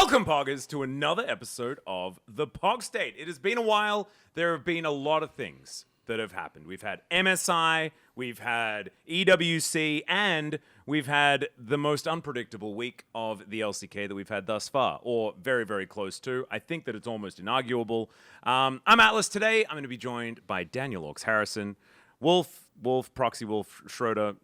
Welcome, Poggers, to another episode of The Pog State. It has been a while. There have been a lot of things that have happened. We've had MSI, we've had EWC, and we've had the most unpredictable week of the LCK that we've had thus far, or very, very close to. I think that it's almost inarguable. I'm Atlas today. I'm going to be joined by Daniel Orks Harrison, Wolf, Proxy Wolf, Schroeder,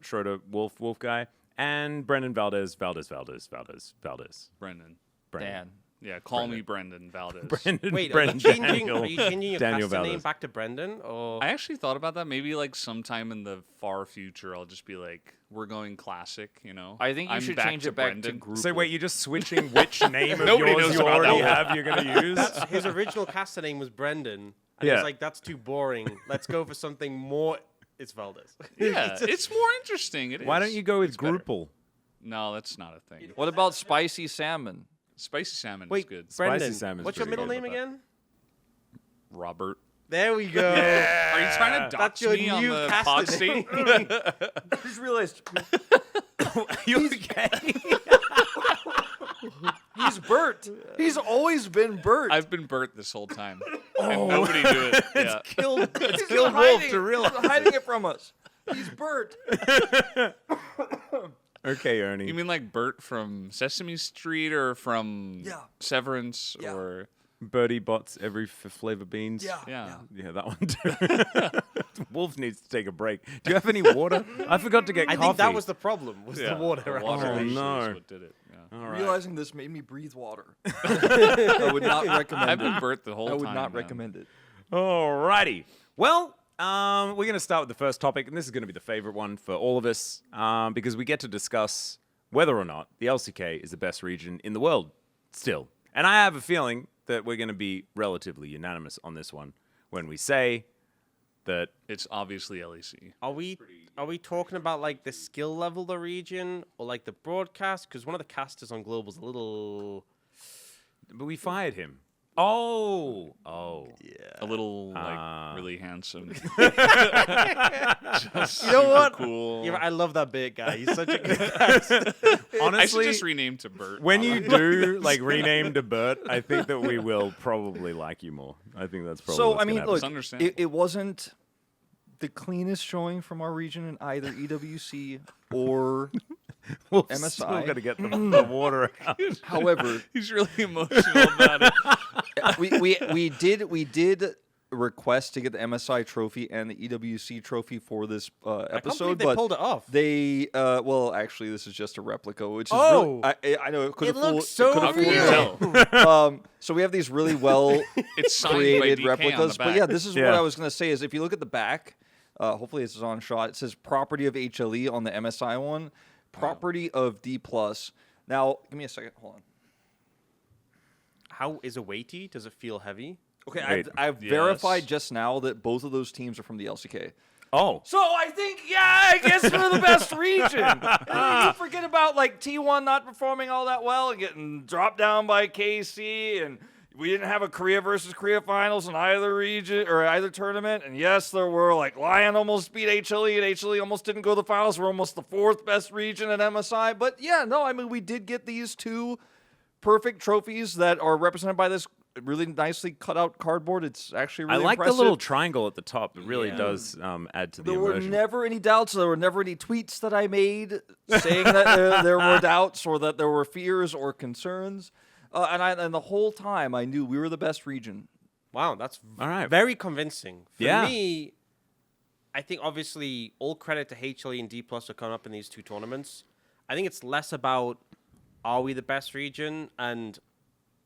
Wolf guy, and Brendan Valdez. Brendan. Dan. Yeah, call me Brendan Valdez. Wait, Brendan, are you changing your Daniel caster name Valdez. back to Brendan? Or I actually thought about that. Maybe like sometime in the far future, I'll just be like, we're going classic, you know? I think you I'm should back change to it back Brendan. to group. So wait, you're just switching which name of Nobody yours knows you about already that have you're going to use? his original caster name was Brendan. And Yeah. he's like, that's too boring. Let's go for something more. It's Valdez. Yeah, it's more interesting. It Why is. don't you go with It's better. Gruple? No, that's not a thing. What about spicy salmon? Spicy salmon is Wait, good. Brendan, salmon's what's your pretty middle good name with that. again? Robert. There we go. Are you trying to That's dox your me on new the caster pod name. state? I just realized You okay? he's Bert. He's always been Bert. I've been Bert this whole time. And nobody knew it. Yeah. It's killed Wolf to realize. hiding it from us. He's Bert. Okay, Ernie. You mean like Bert from Sesame Street or from Yeah. Severance Yeah. or Birdie bots every flavor beans? Yeah. Yeah, that one too. Wolf needs to take a break. Do you have any water? I forgot to get I coffee. think that was the problem, was Yeah, the water. the actually. water Oh, actually no. is what did it. Yeah. All right. Realizing this made me breathe water. I would not recommend I've it. been Bert the whole I time. would not man. recommend it. Alrighty. Well, we're going to start with the first topic, and this is going to be the favorite one for all of us, because we get to discuss whether or not the LCK is the best region in the world still. And I have a feeling that we're going to be relatively unanimous on this one when we say that It's obviously LEC. Are we talking about like the skill level of the region or like the broadcast? Because one of the casters on Global's a little. but we fired him. Oh. A little like really handsome. Just You know what? super Cool. Yeah, I love that bit guy. He's such a good caster. I should Honestly, just rename to Bert. when you do like rename to Bert, I think that we will probably like you more. I think that's probably So, what's I mean, gonna look, It's understandable. it wasn't the cleanest showing from our region in either EWC or We've MSI. still got to get the water out. however, He's really emotional about it. we did request to get the MSI trophy and the EWC trophy for this I can't episode, believe they but pulled it off. they well, actually, this is just a replica, which is Oh! really, I know it could It have fooled. looks so How can you real. tell? So we have these really well It's signed created by DK replicas, on the back. but yeah, this is Yeah. what I was gonna say. Is if you look at the back, hopefully this is on shot. It says property of HLE on the MSI one, property of D plus. Now, give me a second. Hold on. How is it weighty? Does it feel heavy? Okay, Wait. I've Yes. verified just now that both of those teams are from the LCK. Oh. So I think, yeah, I guess we're the best region. And you forget about like T1 not performing all that well and getting dropped down by KC, and we didn't have a Korea versus Korea finals in either region or either tournament. And yes, there were like Lion almost beat HLE, and HLE almost didn't go to the finals. We're almost the fourth best region in MSI. But yeah, no, I mean we did get these two perfect trophies that are represented by this really nicely cut out cardboard. It's actually really I like impressive. the little triangle at the top. It really Yeah. does add to the There were immersion. never any doubts. There were never any tweets that I made saying that there were doubts or that there were fears or concerns. And the whole time I knew we were the best region. Wow, that's All right. very convincing. For Yeah. me, I think obviously all credit to HLE and D plus for coming up in these two tournaments. I think it's less about are we the best region and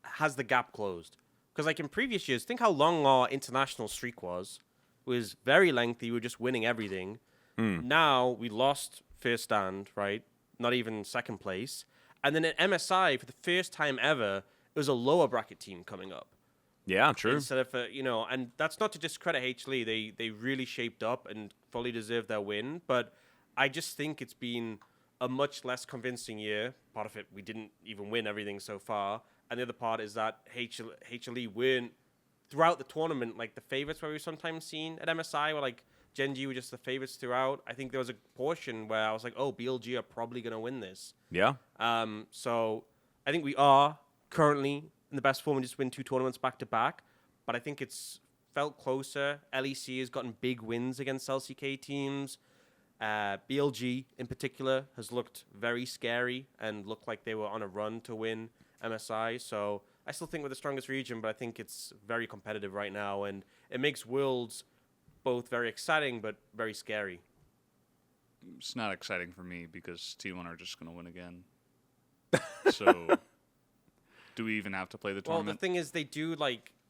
has the gap closed? Because like in previous years, think how long our international streak was. It was very lengthy. We were just winning everything. Now we lost first stand, right? Not even second place. And then at MSI, for the first time ever, it was a lower bracket team coming up. Yeah, true. Instead of, and that's not to discredit HLE. They really shaped up and fully deserved their win. But I just think it's been a much less convincing year. Part of it, we didn't even win everything so far. And the other part is that HLE weren't, throughout the tournament, like the favorites where we were sometimes seen at MSI, where like Gen.G were just the favorites throughout. I think there was a portion where I was like, oh, BLG are probably going to win this. Yeah. So I think we are currently in the best form and just win 2 tournaments back to back. But I think it's felt closer. LEC has gotten big wins against LCK teams. BLG in particular has looked very scary and looked like they were on a run to win MSI. So I still think we're the strongest region, but I think it's very competitive right now, and it makes Worlds both very exciting but very scary. It's not exciting for me because T1 are just going to win again. So, do we even have to play the Well, tournament? the thing is, they do a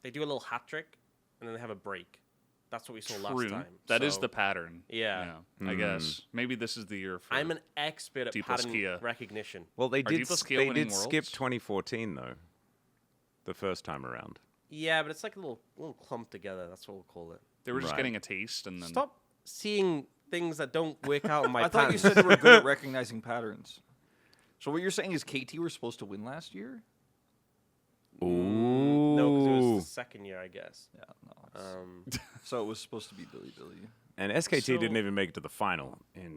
little hat trick, and then they have a break. That's what we saw last True. time. That is So, the pattern. Yeah. I guess maybe this is the year for. I'm an expert at D plus pattern Kia. recognition. Well, they D did. plus Kia They winning did skip Worlds? 2014 though. The first time around. Yeah, but it's like a little clumped together. That's what we'll call it. They were just Right. getting a taste, and then Stop seeing things that don't work out in my I thought you patterns. said you were good at recognizing patterns. So what you're saying is KT were supposed to win last year? Ooh. No, because it was the second year, I guess. Yeah, no. So it was supposed to be Billy. And SKT So- didn't even make it to the final in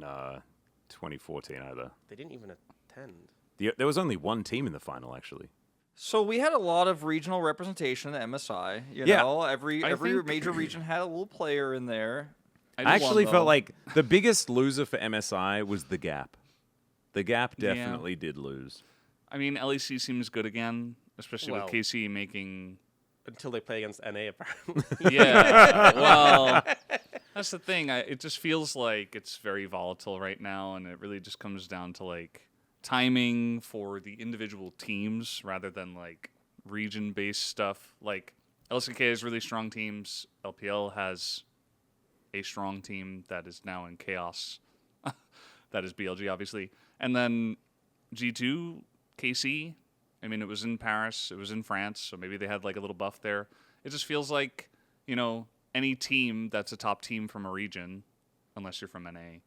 2014 either. They didn't even attend. There was only one team in the final, actually. So we had a lot of regional representation in the MSI. You Yeah. know, every think- major region had a little player in there. I just- actually though. felt like the biggest loser for MSI was the Gap. The Gap Yeah. definitely did lose. I mean, LEC seems good again, especially Well. with KC making. Until they play against NA, apparently. Yeah, well, that's the thing. It just feels like it's very volatile right now, and it really just comes down to like timing for the individual teams rather than like region-based stuff. Like LCK has really strong teams. LPL has a strong team that is now in chaos. That is BLG, obviously, and then G2, KC. I mean, it was in Paris, it was in France, so maybe they had like a little buff there. It just feels like, any team that's a top team from a region, unless you're from NA,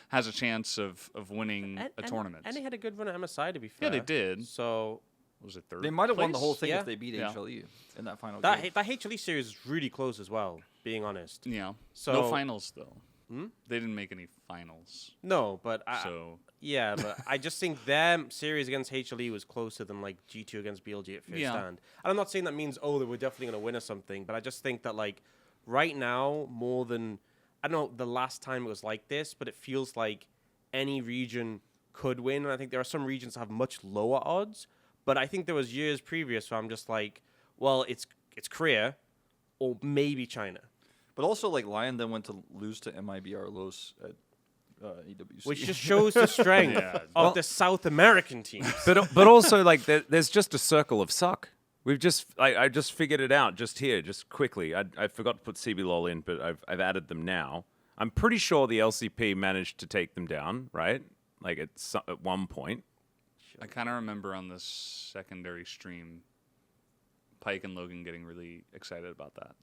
has a chance of winning a tournament. And they had a good run at MSI, to be fair. Yeah, they did. So Was it third? They might have won the place? whole thing Yeah. if they beat Yeah. HLE in that final that game. that HLE series is really close as well, being honest. Yeah. So- no finals though. They didn't make any finals. No, but So yeah, but I just think their series against HLE was closer than like G2 against BLG at first Yeah. stand. And I'm not saying that means they were definitely going to win or something, but I just think that like right now more than I don't know the last time it was like this, but it feels like any region could win. And I think there are some regions that have much lower odds, but I think there was years previous where I'm just like, well, it's Korea or maybe China. But also, like, Lion then went to lose to MIBR Los at EWC. Which just shows the strength Yeah. of the South American teams. But also like there's just a circle of suck. We've just I just figured it out just here, just quickly. I forgot to put CBLOL in, but I've added them now. I'm pretty sure the LCP managed to take them down, right? Like at one point. I kind of remember on the secondary stream, Pike and Logan getting really excited about that.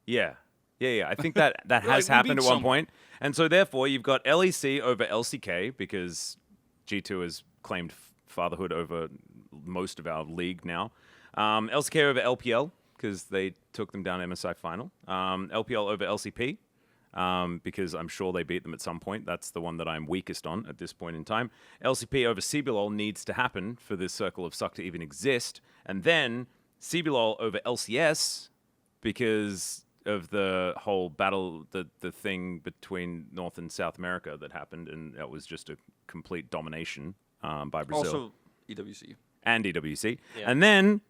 Yeah. I think that has Like, we happened beat at one someone. point. And so therefore you've got LEC over LCK because G2 has claimed fatherhood over most of our league now. LCK over LPL because they took them down MSI final. LPL over LCP because I'm sure they beat them at some point. That's the one that I'm weakest on at this point in time. LCP over CBLOL needs to happen for this circle of suck to even exist. And then CBLOL over LCS because of the whole battle, the thing between North and South America that happened, and that was just a complete domination by Brazil also EWC. and EWC. Yeah. And then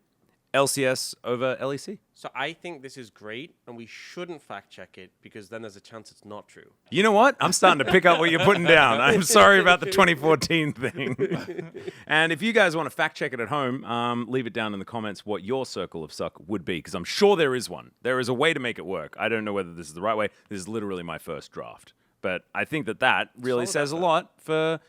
LCS over LEC. So I think this is great, and we shouldn't fact check it because then there's a chance it's not true. You know what? I'm starting to pick up what you're putting down. I'm sorry about the 2014 thing. And if you guys want to fact check it at home, leave it down in the comments what your circle of suck would be, because I'm sure there is one. There is a way to make it work. I don't know whether this is the right way. This is literally my first draft. But I think that really Solid says a effort. lot for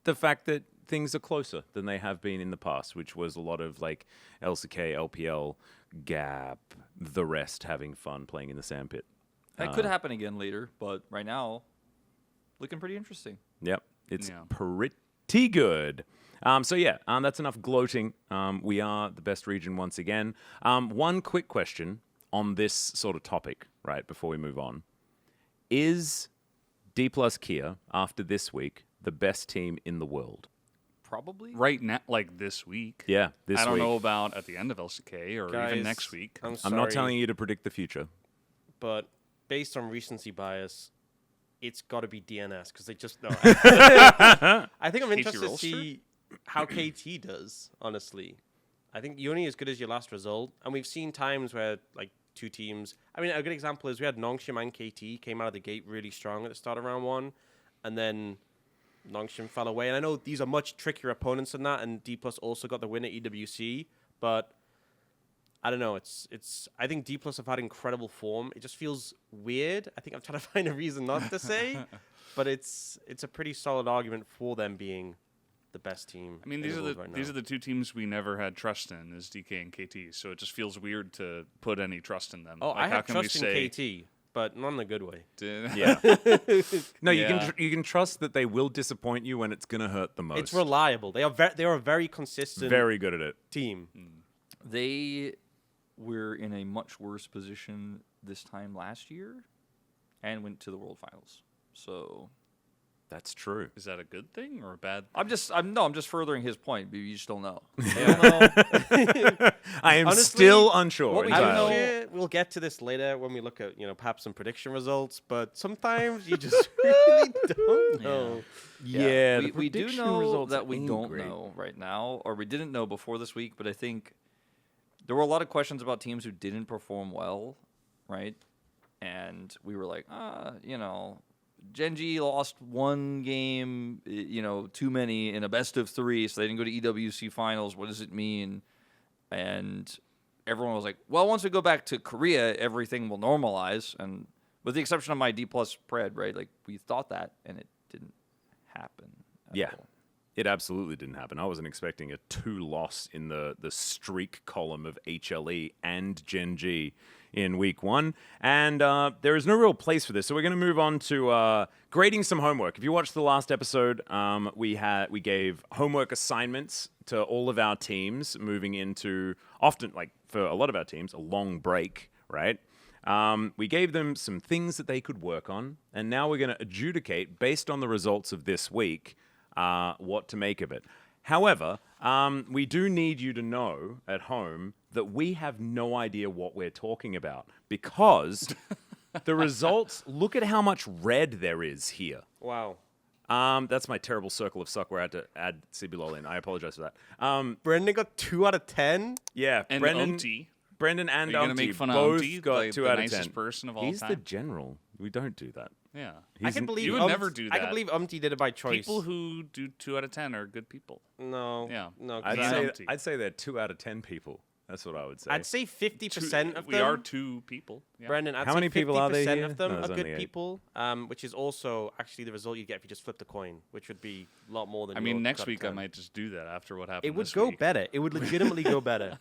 the fact that things are closer than they have been in the past, which was a lot of like LCK, LPL, Gap, the rest having fun playing in the sandpit. That could happen again later, but right now, looking pretty interesting. Yep, it's Yeah. pretty good. That's enough gloating. We are the best region once again. One quick question on this sort of topic, right, before we move on. Is D plus Kia, after this week, the best team in the world? Probably. right now, like this week. Yeah, this I don't week. know about at the end of LCK or Guys, even next week. I'm I'm sorry, not telling you to predict the future. but based on recency bias, it's got to be DNS because they just know. I think I'm interested to Rolster? see how KT does. Honestly, I think you're only as good as your last result, and we've seen times where like two teams. I mean, a good example is we had Nongshim and KT came out of the gate really strong at the start of round one, and then Nongshim fell away. And I know these are much trickier opponents than that, and D Plus also got the win at EWC, but I don't know. I think D Plus have had incredible form. It just feels weird. I think I'm trying to find a reason not to say, but it's a pretty solid argument for them being the best team. I mean, in the world right these now. are the two teams we never had trust in, is DK and KT. So it just feels weird to put any trust in them. Oh, Like, I how have can we trust in say, KT, but not in a good way. Yeah. No, you Yeah. you can trust that they will disappoint you when it's gonna hurt the most. It's reliable. They are a very consistent very good at it. team. They were in a much worse position this time last year, and went to the World Finals. So That's true. Is that a good thing or a bad? I'm just furthering his point. But you just don't know. I don't know. I am Honestly, still unsure. what we I do don't entirely. know- know. We'll get to this later when we look at perhaps some prediction results. But sometimes you just really don't know. Yeah, we do prediction know results that we ain't don't great. know right now, or we didn't know before this week. But I think there were a lot of questions about teams who didn't perform well, right? And we were like, Genji lost one game, too many in a best of three, so they didn't go to EWC finals. What does it mean? And everyone was like, well, once we go back to Korea, everything will normalize. And with the exception of my D plus pred, right? Like, we thought that, and it didn't happen. at Yeah. all. It absolutely didn't happen. I wasn't expecting a 2 loss in the streak column of HLE and Gen G in week 1. And there is no real place for this. So we're going to move on to grading some homework. If you watched the last episode, we gave homework assignments to all of our teams moving into, often, like for a lot of our teams, a long break, right? We gave them some things that they could work on. And now we're going to adjudicate, based on the results of this week, what to make of it. However, we do need you to know at home that we have no idea what we're talking about because the results, look at how much red there is here. Wow. That's my terrible circle of suck where I had to add Cibulol in. I apologize for that. Brendan got 2 out of 10. Yeah, And Brendan and Are you gonna Umti make fun of both Umti, got like 2 the out of nicest 10. person of all He's time? the general. We don't do that. Yeah. I can believe you would never do I can that. believe Umti did it by choice. People who do 2 out of 10 are good people. no, Yeah. no. 'cause I'd He's say, Umti. I'd say they're 2 out of 10 people. That's what I would say. I'd say 50% of them. We are 2 people. Yeah. Brendan, I'd How say many people are there 50% here? of them No, are there's good only 8. people, which is also actually the result you get if you just flip the coin, which would be a lot more than I mean, your next cut of week I 10. might just do that after what happened It would this go week. better. It would legitimately go better.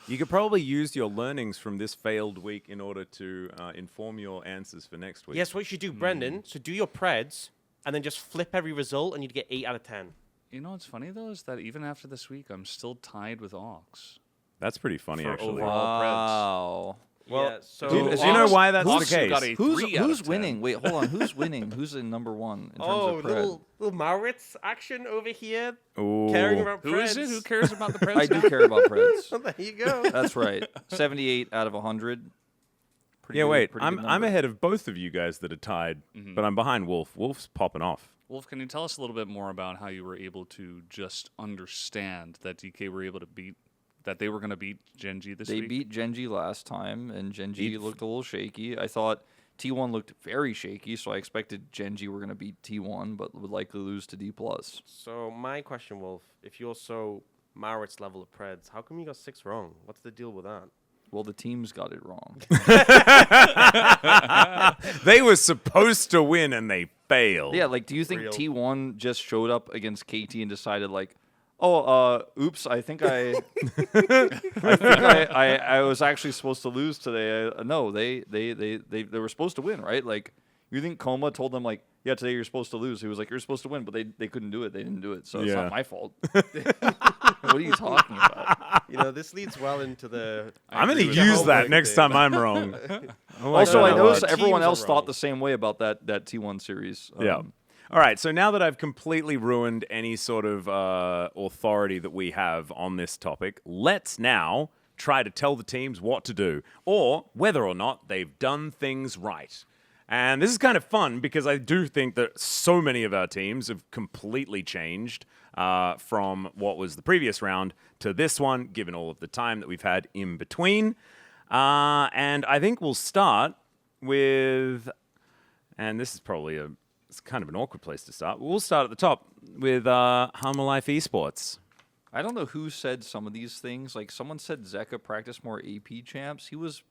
You could probably use your learnings from this failed week in order to inform your answers for next week. Yes, what you should do, Brendan, so do your preds, and then just flip every result, and you'd get 8 out of 10. You know what's funny, though, is that even after this week, I'm still tied with Ox. That's pretty funny, For actually. overall. Wow. Well, do so you know why that's Ox the case? got a 3 out Who's of 10. winning? Wait, hold on. Who's winning? Who's in number 1 in terms oh, of pred? little Maurits action over here, Ooh. caring about Who is it? preds. Who cares about the Preds? I do care about preds. There you go. That's right. 78 out of 100. Pretty Yeah, good- wait. pretty good I'm number. ahead of both of you guys that are tied, but I'm behind Wolf. Wolf's popping off. Wolf, can you tell us a little bit more about how you were able to just understand that DK were able to beat, that they were going to beat Genji this They week? beat Genji last time, and Genji looked a little shaky. I thought T1 looked very shaky, so I expected Genji were going to beat T1, but would likely lose to D+. So my question, Wolf, if you're so Maurits level of preds, how come you got 6 wrong? What's the deal with that? Well, the teams got it wrong. They were supposed to win and they failed. Yeah, like, do you think Real. T1 just showed up against KT and decided, like, oh, oops, I think I was actually supposed to lose today. No, they were supposed to win, right? Like, you think Coma told them, like, yeah, today you're supposed to lose. He was like, you're supposed to win, but they couldn't do it. They didn't do it, so it's Yeah. not my fault. What are you talking about? This leads well into the. I'm going to agree with use that. that next time I'm wrong. Oh my Also, God. I noticed Teams everyone are else wrong. thought the same way about that T1 series. Yeah. All right, so now that I've completely ruined any sort of authority that we have on this topic, let's now try to tell the teams what to do or whether or not they've done things right. And this is kind of fun because I do think that so many of our teams have completely changed from what was the previous round to this one, given all of the time that we've had in between. And I think we'll start with, and this is probably it's kind of an awkward place to start. We'll start at the top with Hanwha Life Esports. I don't know who said some of these things. Like someone said Zeka practice more AP champs. He was,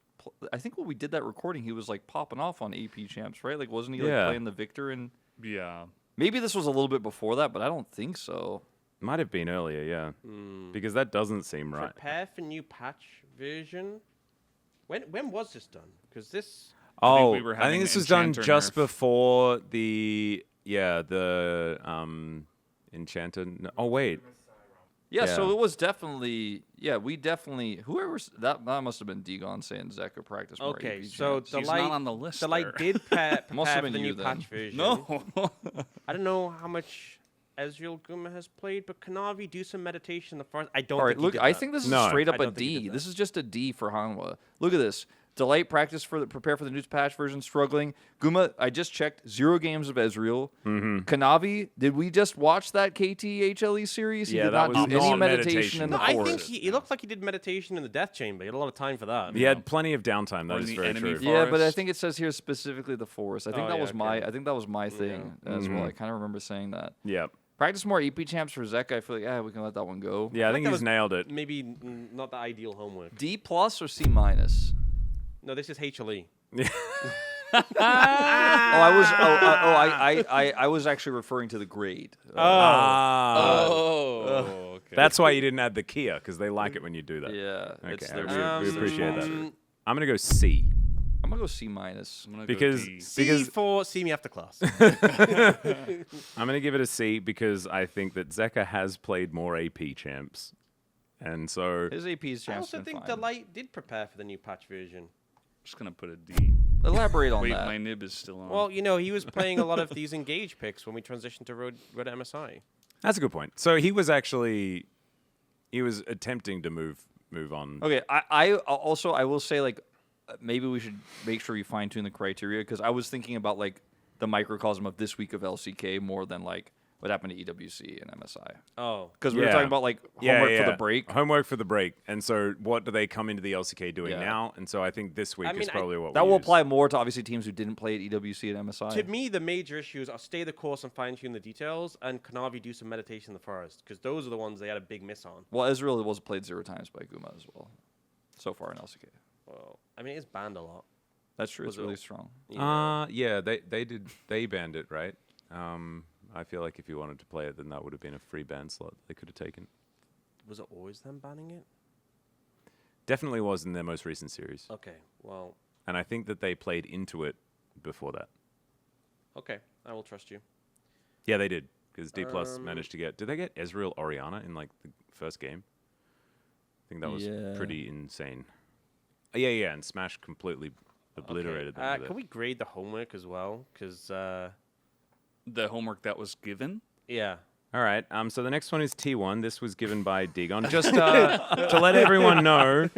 I think when we did that recording, he was like popping off on AP champs, right? Like wasn't he like playing the Victor? And Yeah. maybe this was a little bit before that, but I don't think so. Might have been earlier, yeah. Because that doesn't seem right. Prepare for new patch version. When was this done? Because this. Oh, we were I think having this was done Enchanter just nerf. before the Enchanter. Oh wait, Yeah, so Yeah. it was definitely, we definitely, that must have been Degon saying Zeka practice more Okay, AP so champs. the He's light not on the list The light there. did prepare Must have for been the you new then. patch version. No. I don't know how much Ezreal Guma has played, but Kanavi do some meditation in the forest. I don't. All right, think he look, did I that. think this is No. straight I up a don't think he D. did This is just a D for Hanwha. Look at this. Delight practice prepare for the new patch version, struggling. Guma, I just checked, 0 games of Ezreal. Kanavi, did we just watch that KT HLE series? He Yeah, did that not was do any not meditation meditation. in No, the I forest. think he looked like he did meditation in the Death Chamber. He had a lot of time for that. he had plenty of downtime. That Or is the very enemy true. Yeah, but I Forest. think it says here specifically the forest. I think Oh, that yeah, was my okay. I think that was my thing as well. I kind of remember saying that. Yeah, Practice more EP champs for Zeka. I feel like we can let that one go. yeah. I think that he's was- nailed it. Maybe not the ideal homework. D plus or C minus? No, this is HLE. I was actually referring to the grade. Oh. Okay. That's why you didn't add the Kia because they like it when you do that. Yeah, Okay, it's their we appreciate that. Um, I'm gonna go C I'm gonna go C minus. I'm gonna because go D. C for see me after class. I'm gonna give it a C because I think that Zeka has played more AP champs, and so His AP's I champs also been think fine. Delight did prepare for the new patch version. Just gonna put a D. Elaborate on Wait, that. my nib is still on. Well, he was playing a lot of these engage picks when we transitioned to Road MSI. that's a good point. So he was attempting to move on. Okay, I also I will say like maybe we should make sure we fine tune the criteria because I was thinking about like the microcosm of this week of LCK more than like what happened to EWC and MSI Oh, because we were Yeah. talking about like homework for the break. Homework for the break. And so what do they come into the LCK doing Yeah. now? And so I think this week I mean, is probably what That we will use. apply more to obviously teams who didn't play at EWC and MSI. to me, the major issues are stay the course and fine tune the details, and Kanavi do some meditation in the forest because those are the ones they had a big miss on. Well, Ezreal was played 0 times by Guma as well so far in LCK. Well, I mean, it's banned a lot. That's true. It's Was it- really strong. Yeah, they banned it, right? I feel like if you wanted to play it, then that would have been a free ban slot they could have taken. Was it always them banning it? Definitely was in their most recent series. Okay, well, And I think that they played into it before that. okay, I will trust you. Yeah, they did. Because D Plus managed to get. Did they get Ezreal Orianna in like the first game? I think that was Yeah. pretty insane. Yeah, and Smash completely obliterated them. with Can it. we grade the homework as well? Because, the homework that was given. yeah. All right. So the next one is T1. This was given by Degon. Just to let everyone know,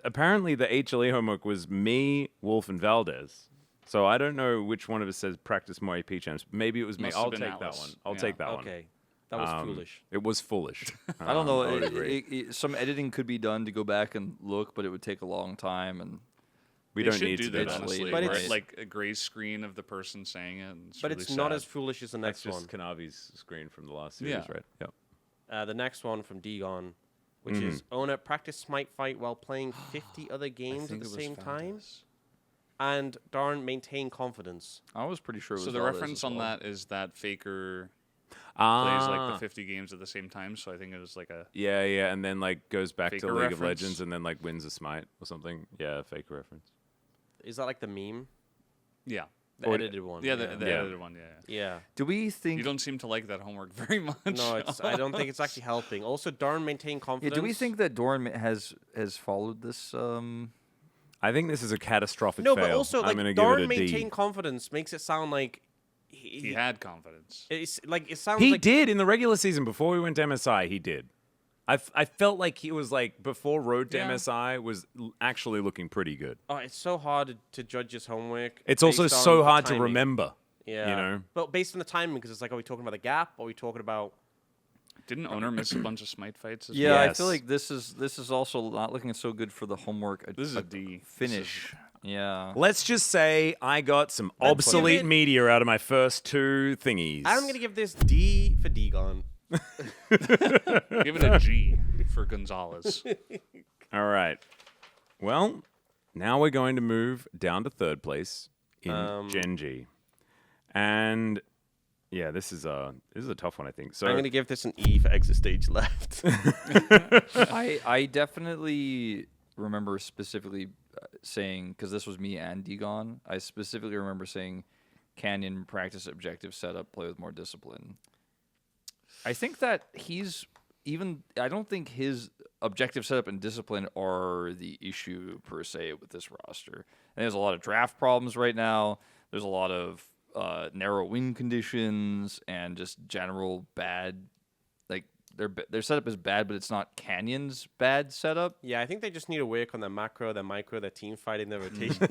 apparently the HLE homework was me, Wolf, and Valdez. So I don't know which one of us says practice more AP champs. Maybe it was me. Must have I'll been take that Alice. one. I'll Yeah. take that one. Okay, that was foolish. It was foolish. I don't know. I would agree. Some editing could be done to go back and look, but it would take a long time. And We They don't should need do to that, do that. honestly. But where it's- like a gray screen of the person saying it. And But really it's not sad. as foolish as the That's next just one. Kanavi's screen from the last series, Yeah. right? Yep. The next one from Degon, which is owner practice smite fight while playing 50 other games at the same time, and darn maintain confidence. I was pretty sure it was. So the Valdez reference as on well. that is that Faker Ah, plays like the 50 games at the same time. So I think it was like a yeah, and then like goes back to Faker League of reference? Legends and then like wins a smite or something. Yeah, fake reference. Is that like the meme? yeah. The edited one. Yeah, the Yeah. edited one. Yeah. Yeah. Do we think? You don't seem to like that homework very much. No, I don't think it's actually helping. Also, darn maintain Yeah. confidence. Do we think that Doran has followed this? I think this is a catastrophic No, fail. but also I'm like gonna darn give it a D. maintain confidence makes it sound like He had confidence. It's like it sounds He like did in the regular season before we went to MSI. He did. I felt like he was like before Road to Yeah. MSI was actually looking pretty good. Oh, it's so hard to judge his homework. It's also based on so the hard to timing. remember. Yeah, you know? But based on the timing, because it's like, are we talking about the gap? Or are we talking about? Didn't Owner miss a bunch of Smite fights? As Yeah, well? I Yes. feel like this is also not looking so good for the homework. This is a D. Finish. Yeah. Let's just say I got some Let's obsolete give it- media out of my first two thingies. I'm gonna give this D for Degon. Give it a G for Gonzalez. All right. Well, now we're going to move down to third place in Gen G. And yeah, this is a tough one, I think. So I'm gonna give this an E for exit stage left. I definitely remember specifically saying, because this was me and Degon, I specifically remember saying Canyon practice objective setup, play with more discipline. I think that I don't think his objective setup and discipline are the issue per se with this roster. And there's a lot of draft problems right now. There's a lot of narrow win conditions and just general bad, like their setup is bad, but it's not Canyon's bad setup. Yeah, I think they just need to work on their macro, their micro, their team fighting, their rotation.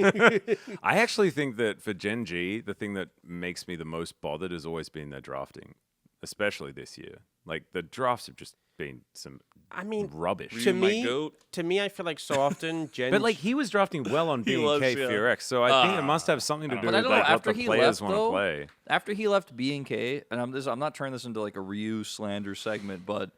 I actually think that for Gen G, the thing that makes me the most bothered has always been their drafting, especially this year. Like the drafts have just been some I mean, rubbish. to my me, goat. I feel like so often Gen. But like he was drafting well on B&K was, yeah. Fear X, so I think it must have something to do But I with don't know, like what after the he players left, want to though, play. After he left B&K, and I'm not turning this into like a Ryu slander segment, but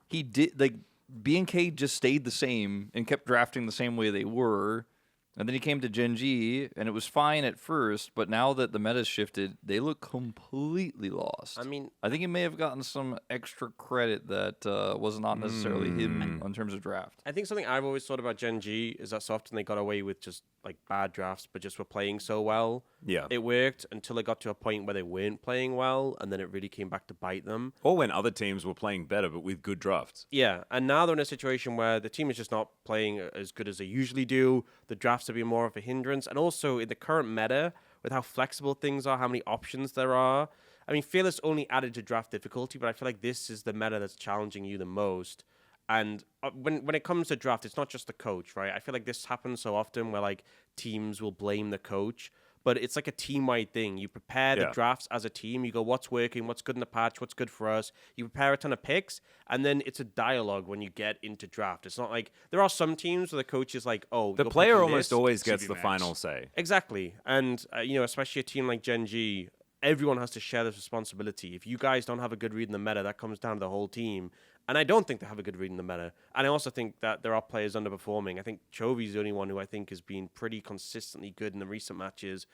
he did like B&K just stayed the same and kept drafting the same way they were. And then he came to Gen G, and it was fine at first, but now that the meta's shifted, they look completely lost. I mean, I think he may have gotten some extra credit that was not necessarily him in terms of draft. I think something I've always thought about Gen G is that so often they got away with just like bad drafts, but just were playing so well. Yeah. It worked until it got to a point where they weren't playing well, and then it really came back to bite them. Or when other teams were playing better, but with good drafts. Yeah, and now they're in a situation where the team is just not playing as good as they usually do. The drafts have been more of a hindrance, and also in the current meta, with how flexible things are, how many options there are. I mean, Fearless only added to draft difficulty, but I feel like this is the meta that's challenging you the most. And when it comes to draft, it's not just the coach, right? I feel like this happens so often where like teams will blame the coach, but it's like a team-wide thing. You prepare the drafts as a team. You go, what's working, what's good in the patch, what's good for us. You prepare a ton of picks, and then it's a dialogue when you get into draft. It's not like there are some teams where the coach is like, oh, The you're player picking almost this. always gets CV the Max. final say. Exactly. And, especially a team like Gen G, everyone has to share this responsibility. If you guys don't have a good read in the meta, that comes down to the whole team. And I don't think they have a good read in the meta. And I also think that there are players underperforming. I think Chovy's the only one who I think has been pretty consistently good in the recent matches.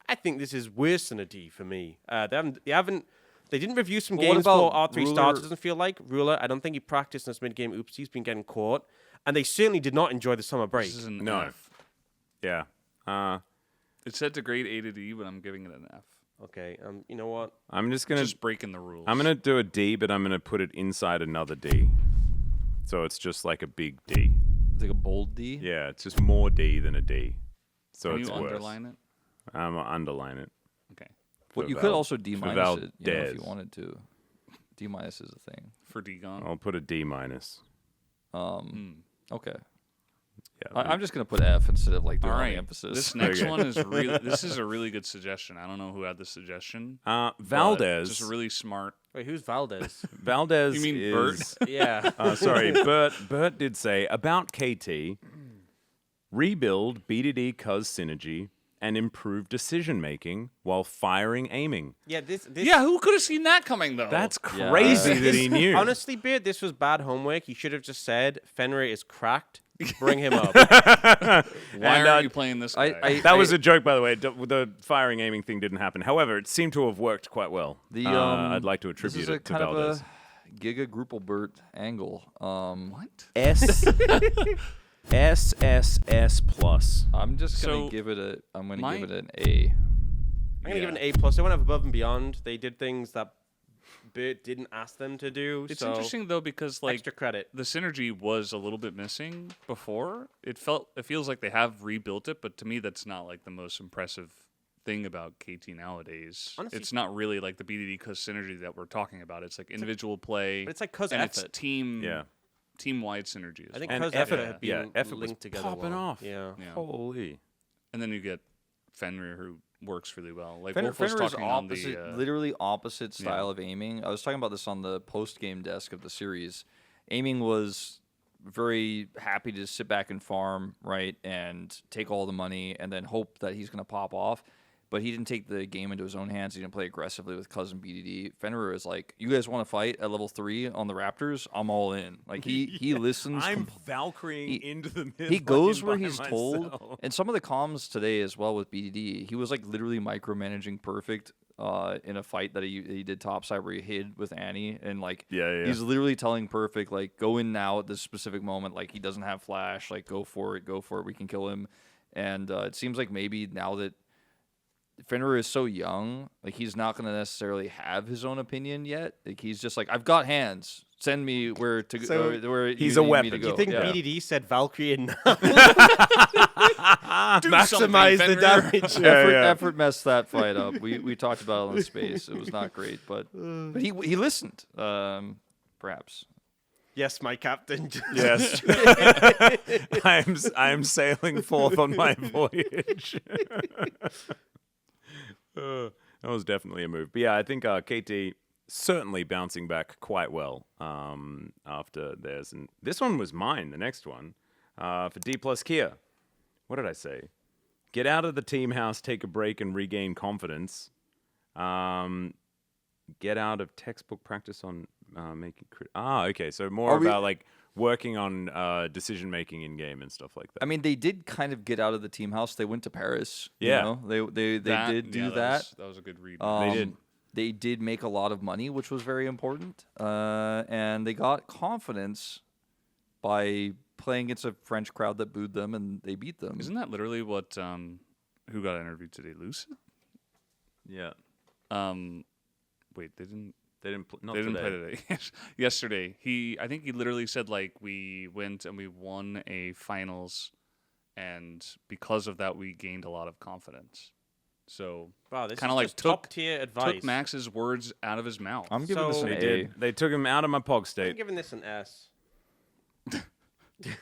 I think this is worse than a D for me. They didn't review some Well, what games for about R3 Ruler? starters, doesn't feel like. Ruler, I don't think he practiced in this mid-game. Oops, he's been getting caught. And they certainly did not enjoy the summer break. This is an No. F. Yeah. It's set to grade A to D, but I'm giving it an F. Okay, you know what? I'm just gonna Just breaking the rules. I'm gonna do a D, but I'm gonna put it inside another D. So it's just like a big D. It's like a bold D. Yeah, it's just more D than a D. So Can it's you worse. underline it? I'm gonna underline it. Okay. Well, For you could Val- also D for minus it, if you Valdez. wanted to. D minus is a thing. For Degon. I'll put a D minus. Okay. Yeah, I'm just gonna put F instead of like doing All all right. the emphasis. This next Okay. one is really. This is a really good suggestion. I don't know who had the suggestion. but Valdez. Just really smart. Wait, who's Valdez? Valdez. You mean is, Yeah. Sorry, Bert did say about KT, rebuild BDD cuz synergy and improve decision making while firing aiming. Yeah, this Yeah, who could have seen that coming though? That's Yeah. crazy that he knew. Honestly, Beard, this was bad homework. He should have just said, Fenrir is cracked. Bring him up. Why and, aren't you playing this guy? that was a joke, by the way. The firing aiming thing didn't happen. However, it seemed to have worked quite well. I'd like to This attribute is a it to kind Valdez. of a Giga Grupelbert angle. what? SSS plus. I'm just gonna So, give it a. I'm gonna my- give it an A. I'm gonna give it an A+. They went above and beyond. They did things that Bert didn't ask them to do. It's so interesting though because like extra credit. the synergy was a little bit missing before. It feels like they have rebuilt it, but to me that's not like the most impressive thing about KT nowadays. Honestly- It's not really like the BDD cuz synergy that we're talking about. It's like individual play. But it's like cuz and effort. it's team Yeah. team-wide synergy. As I think And cuz effort, effort have yeah, been effort was linked together. popping well. off. Yeah. Yeah. Holy. And then you get Fenrir, who works really well. Like Fenrir, Wolf was Fenrir is talking on opposite, the literally opposite style of aiming. I was talking about this on the post-game desk of the series. Aiming was very happy to sit back and farm, right, and take all the money and then hope that he's going to pop off. But he didn't take the game into his own hands. He didn't play aggressively with cousin BDD. Fenrir is like, you guys want to fight at level 3 on the Raptors? I'm all in. Like, he listens. I'm Valkyrieing into the mid. He goes lane where by he's myself. told. And some of the comms today as well with BDD, he was like literally micromanaging perfect in a fight that he did topside where he hid with Annie. And like, Yeah. he's literally telling perfect, like, go in now at this specific moment. Like, he doesn't have flash. Like, go for it. We can kill him. And it seems like maybe now that Fenrir is so young, like he's not going to necessarily have his own opinion yet. Like he's just like, I've got hands. Send me where to So go. Where he's you a need weapon. Me to Do Do go. you think Yeah. BDD said Valkyrie and Do maximize something, the Fenrir. damage? Effort messed that fight up. We talked about it on space. It was not great, but he listened. Perhaps. Yes, my captain. Yes. I am sailing forth on my voyage. That was definitely a move. But yeah, I think KT certainly bouncing back quite well after theirs. And this one was mine, the next one, for D plus Kia. What did I say? Get out of the team house, take a break, and regain confidence. Get out of textbook practice on making... okay. So more Are we- about like working on decision-making in-game and stuff like that. I mean, they did kind of get out of the team house. They went to Paris. Yeah. You know? They did do that. That was a good read. They did. They did make a lot of money, which was very important. And they got confidence by playing against a French crowd that booed them, and they beat them. Isn't that literally what who got interviewed today? Lucid? Yeah. Wait, they didn't. They didn't. Not They didn't today. play today. Yesterday, I think he literally said like we went and we won a finals, and because of that we gained a lot of confidence. So Wow, this Kinda is like just took- top tier advice. took Max's words out of his mouth. I'm giving this So- an They A. did. They took him out of my pog I'm state. giving this an S.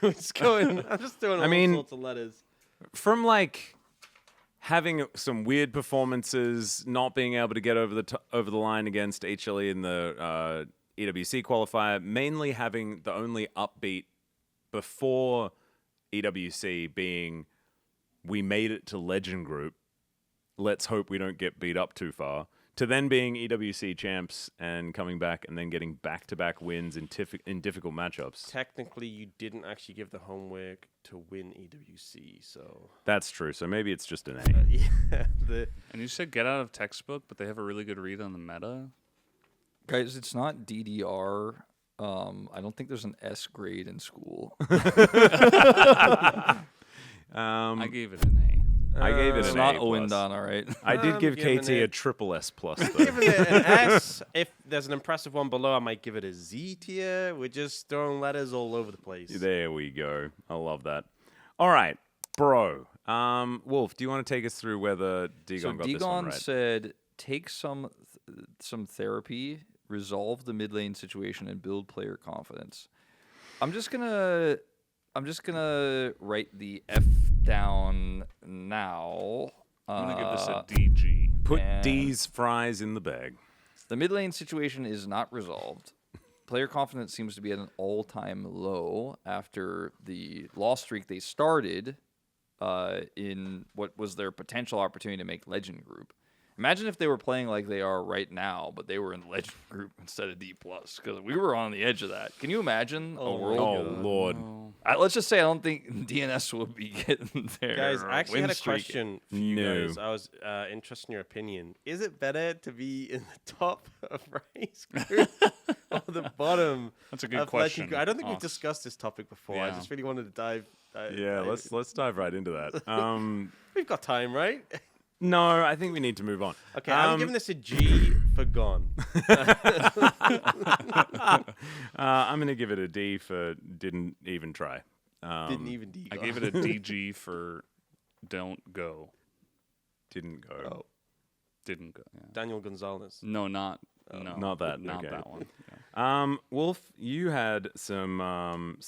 It's going. I'm just doing all mean- sorts of letters. From like having some weird performances, not being able to get over the line against HLE in the EWC qualifier, mainly having the only upbeat before EWC being we made it to Legend Group. Let's hope we don't get beat up too far. To then being EWC champs and coming back and then getting back-to-back wins in difficult matchups. Technically, you didn't actually give the homework to win EWC, so That's true. So maybe it's just an A. yeah. And you said get out of textbook, but they have a really good read on the meta. Guys, it's not DDR. I don't think there's an S grade in school. I gave it an I gave it It's an not A+. Owen Don, all right? I did give giving KT it- a triple S plus though. Giving it an S. If there's an impressive one below, I might give it a Z tier. We're just throwing letters all over the place. There we go. I love that. All right, bro. Wolf, do you want to take us through whether Dagon So got this one Dagon right? said, take some therapy, resolve the mid lane situation, and build player confidence. I'm just gonna write the F down now. I'm gonna give this a DG. Put and- D's fries in the bag. The mid lane situation is not resolved. Player confidence seems to be at an all-time low after the loss streak they started in what was their potential opportunity to make Legend Group. Imagine if they were playing like they are right now, but they were in Legend Group instead of D+, because we were on the edge of that. Can you imagine a world? Oh Lord. Let's just say I don't think DNS will be getting there. Guys, I actually had a win-streaking. question for you No. guys. I was interested in your opinion. Is it better to be in the top of Rice Group or the bottom? That's a good of Legend question. Group? I don't think we've Ox. discussed this topic before. I Yeah. just really wanted to dive. Yeah, let's dive right into that. We've got time, right? No, I think we need to move on. Okay, I'm giving this a G for gone. I'm gonna give it a D for didn't even try. Didn't even D. I gave it a DG for don't go. didn't go. Oh. Didn't go. Yeah. Daniel Gonzalez. No, not not that, Not okay. that one. Yeah. Wolf, you had some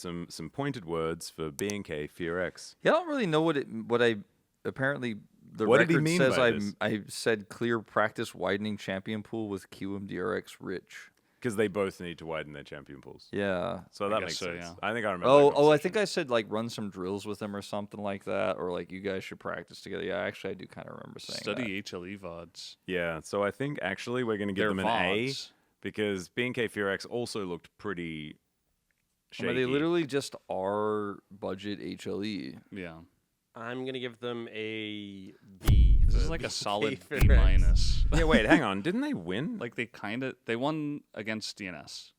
pointed words for B&K Fear X. Yeah, I don't really know what I apparently the What did he record mean says by this? I said clear practice widening champion pool with QMDRX Rich. Because they both need to widen their champion pools. Yeah. So that guess makes so, sense. yeah. I think I remember. Oh, that I conversation. think I said like run some drills with them or something like that, or like you guys should practice together. Yeah, actually, I do kind of remember saying Study HLE VODs. Yeah, so I think actually we're going to give They're them an A VODs. because B&K Fear X also looked pretty that. I shaky. mean, they literally just are budget HLE. Yeah. I'm gonna give them a B. This for is like a BK solid for B X. minus. Yeah, wait, hang on. Didn't they win? Like they won against DNS.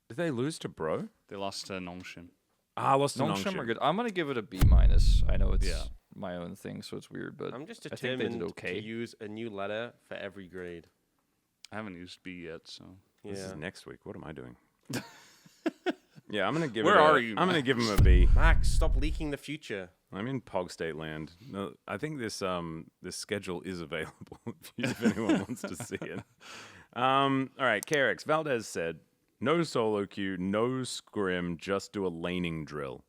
Did they lose to Bro? They lost to Nongshin. Lost to Nongshim Nongshin. are good. I'm gonna give it a B minus. I know it's Yeah. my own thing, so it's weird, but I'm just I think they did determined okay. to use a new letter for every grade. I haven't used B yet, so This Yeah. is next week. What am I doing? Yeah, I'm gonna give Where it. are you, I'm gonna Max? give him a B. Max, stop leaking the future. I'm in Pog State land. No, I think this schedule is available if anyone wants to see it. All right, KRX Valdez said, "No solo queue, no scrim, just do a laning drill."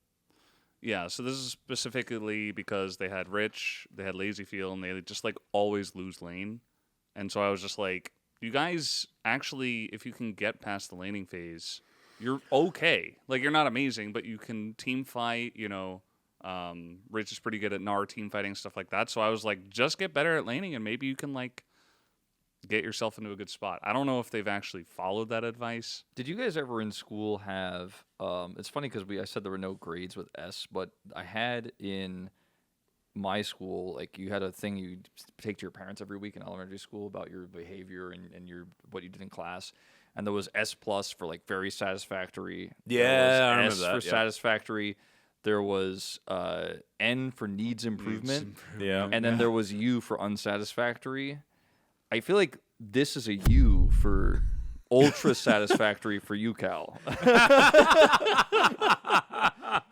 yeah. So this is specifically because they had Rich, they had Lazy Feel, and they just like always lose lane. And so I was just like, you guys actually, if you can get past the laning phase, you're okay. Like you're not amazing, but you can team fight. You know, Rich is pretty good at NAR team fighting stuff like that. So I was like, just get better at laning, and maybe you can like get yourself into a good spot. I don't know if they've actually followed that advice. Did you guys ever in school have? It's funny because I said there were no grades with S, but I had in my school like you had a thing you take to your parents every week in elementary school about your behavior and your what you did in class, and there was S plus for like very satisfactory. Yeah, There was I remember S that, for yeah. satisfactory. There was N for needs improvement, Yeah. and then there was U for unsatisfactory. I feel like this is a U for ultra satisfactory for UCal.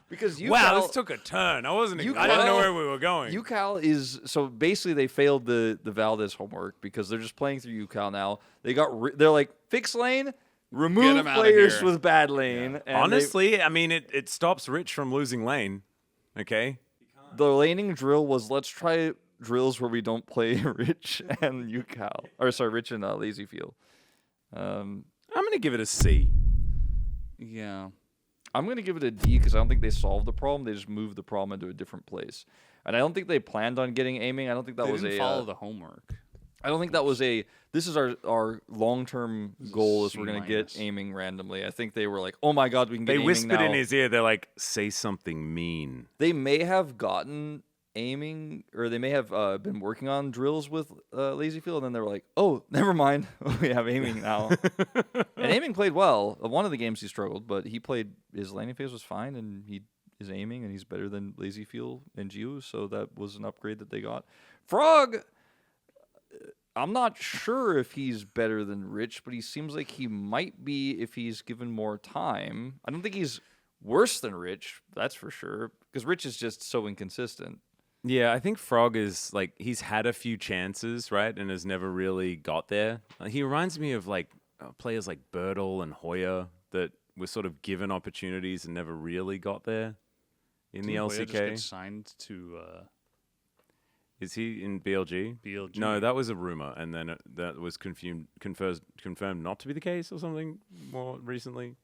Because UCal, Wow, this took a turn. I didn't know where we were going. UCal is so basically they failed the Valdez homework because they're just playing through UCal now. They're like fix lane, remove 'em outta players here. with bad lane. And Honestly, I mean, it stops Rich from losing lane. Okay. the laning drill was let's try drills where we don't play Rich and UCal, or sorry, Rich and Lazy Field. I'm gonna give it a C. Yeah. I'm going to give it a D because I don't think they solved the problem. They just moved the problem into a different place. And I don't think they planned on getting aiming. I don't think that They was didn't a. follow the homework. I don't think that was a. This is our long-term goal is we're C going to get minus. aiming randomly. I think they were like, oh my God, we can get They aiming whispered now. in his ear. They're like, "Say something mean." They may have gotten aiming, or they may have been working on drills with Lazy Field, and then they were like, oh, never mind. We have aiming now. And aiming played well. One of the games he struggled, but he played, his landing phase was fine, and he is aiming, and he's better than Lazy Field and Geo, so that was an upgrade that they got. Frog, I'm not sure if he's better than Rich, but he seems like he might be if he's given more time. I don't think he's worse than Rich, that's for sure, because Rich is just so inconsistent. Yeah, I think Frog is like he's had a few chances, right, and has never really got there. He reminds me of like players like Birtle and Hoyer that were sort of given opportunities and never really got there in the Didn't Hoya just LCK. get signed to Is he in BLG? BLG. No, that was a rumor, and then that was confirmed not to be the case or something more recently.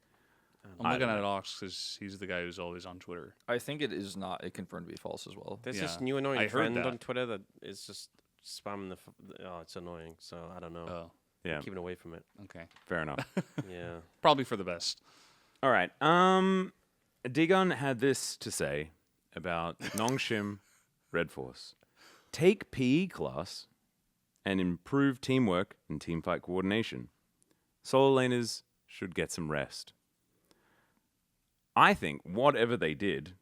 I'm I looking don't at Ox because he's the guy who's always on Twitter. I think it is not confirmed to be false as well. There's Yeah, this new annoying I heard trend that. on Twitter that is just spamming oh, it's annoying. So I don't know. Oh, Yeah, Keeping away from it. okay. fair enough. Yeah. Probably for the best. All right. Digon had this to say about Nongshim Red Force. Take PE class and improve teamwork and teamfight coordination. Solo laners should get some rest. I think whatever they did,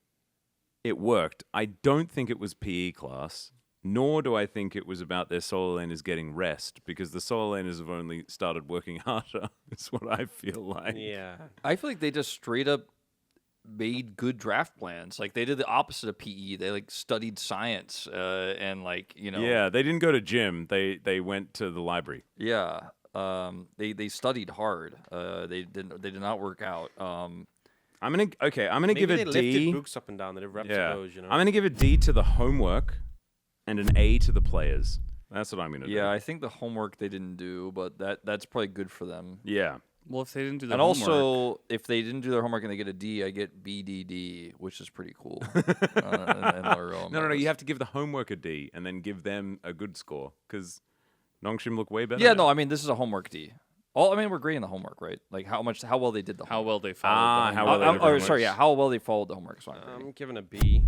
it worked. I don't think it was PE class, nor do I think it was about their solo laners getting rest, because the solo laners have only started working harder, is what I feel like. Yeah. I feel like they just straight up made good draft plans. Like they did the opposite of PE. They like studied science and like Yeah, they didn't go to gym. They went to the library. yeah. They studied hard. They did not work out. I'm gonna Maybe give they a lifted D. books up and down. They did reps Yeah, of those, you know. I'm gonna give a D to the homework, and an A to the players. That's what I'm gonna do. Yeah, I think the homework they didn't do, but that's probably good for them. Yeah. Well, if they didn't do the And homework, also, if they didn't do their homework and they get a D, I get BDD, which is pretty cool. in our No. You have to give the homework a D, and then give them a good score because Nongshim look way better. Yeah, now. no, I mean this is a homework D. We're grading the homework, right? Like how well they did the how homework. well they followed. how the well they homework. did the Or sorry, yeah, how well they followed the homework is what I'm grading. I'm giving a B.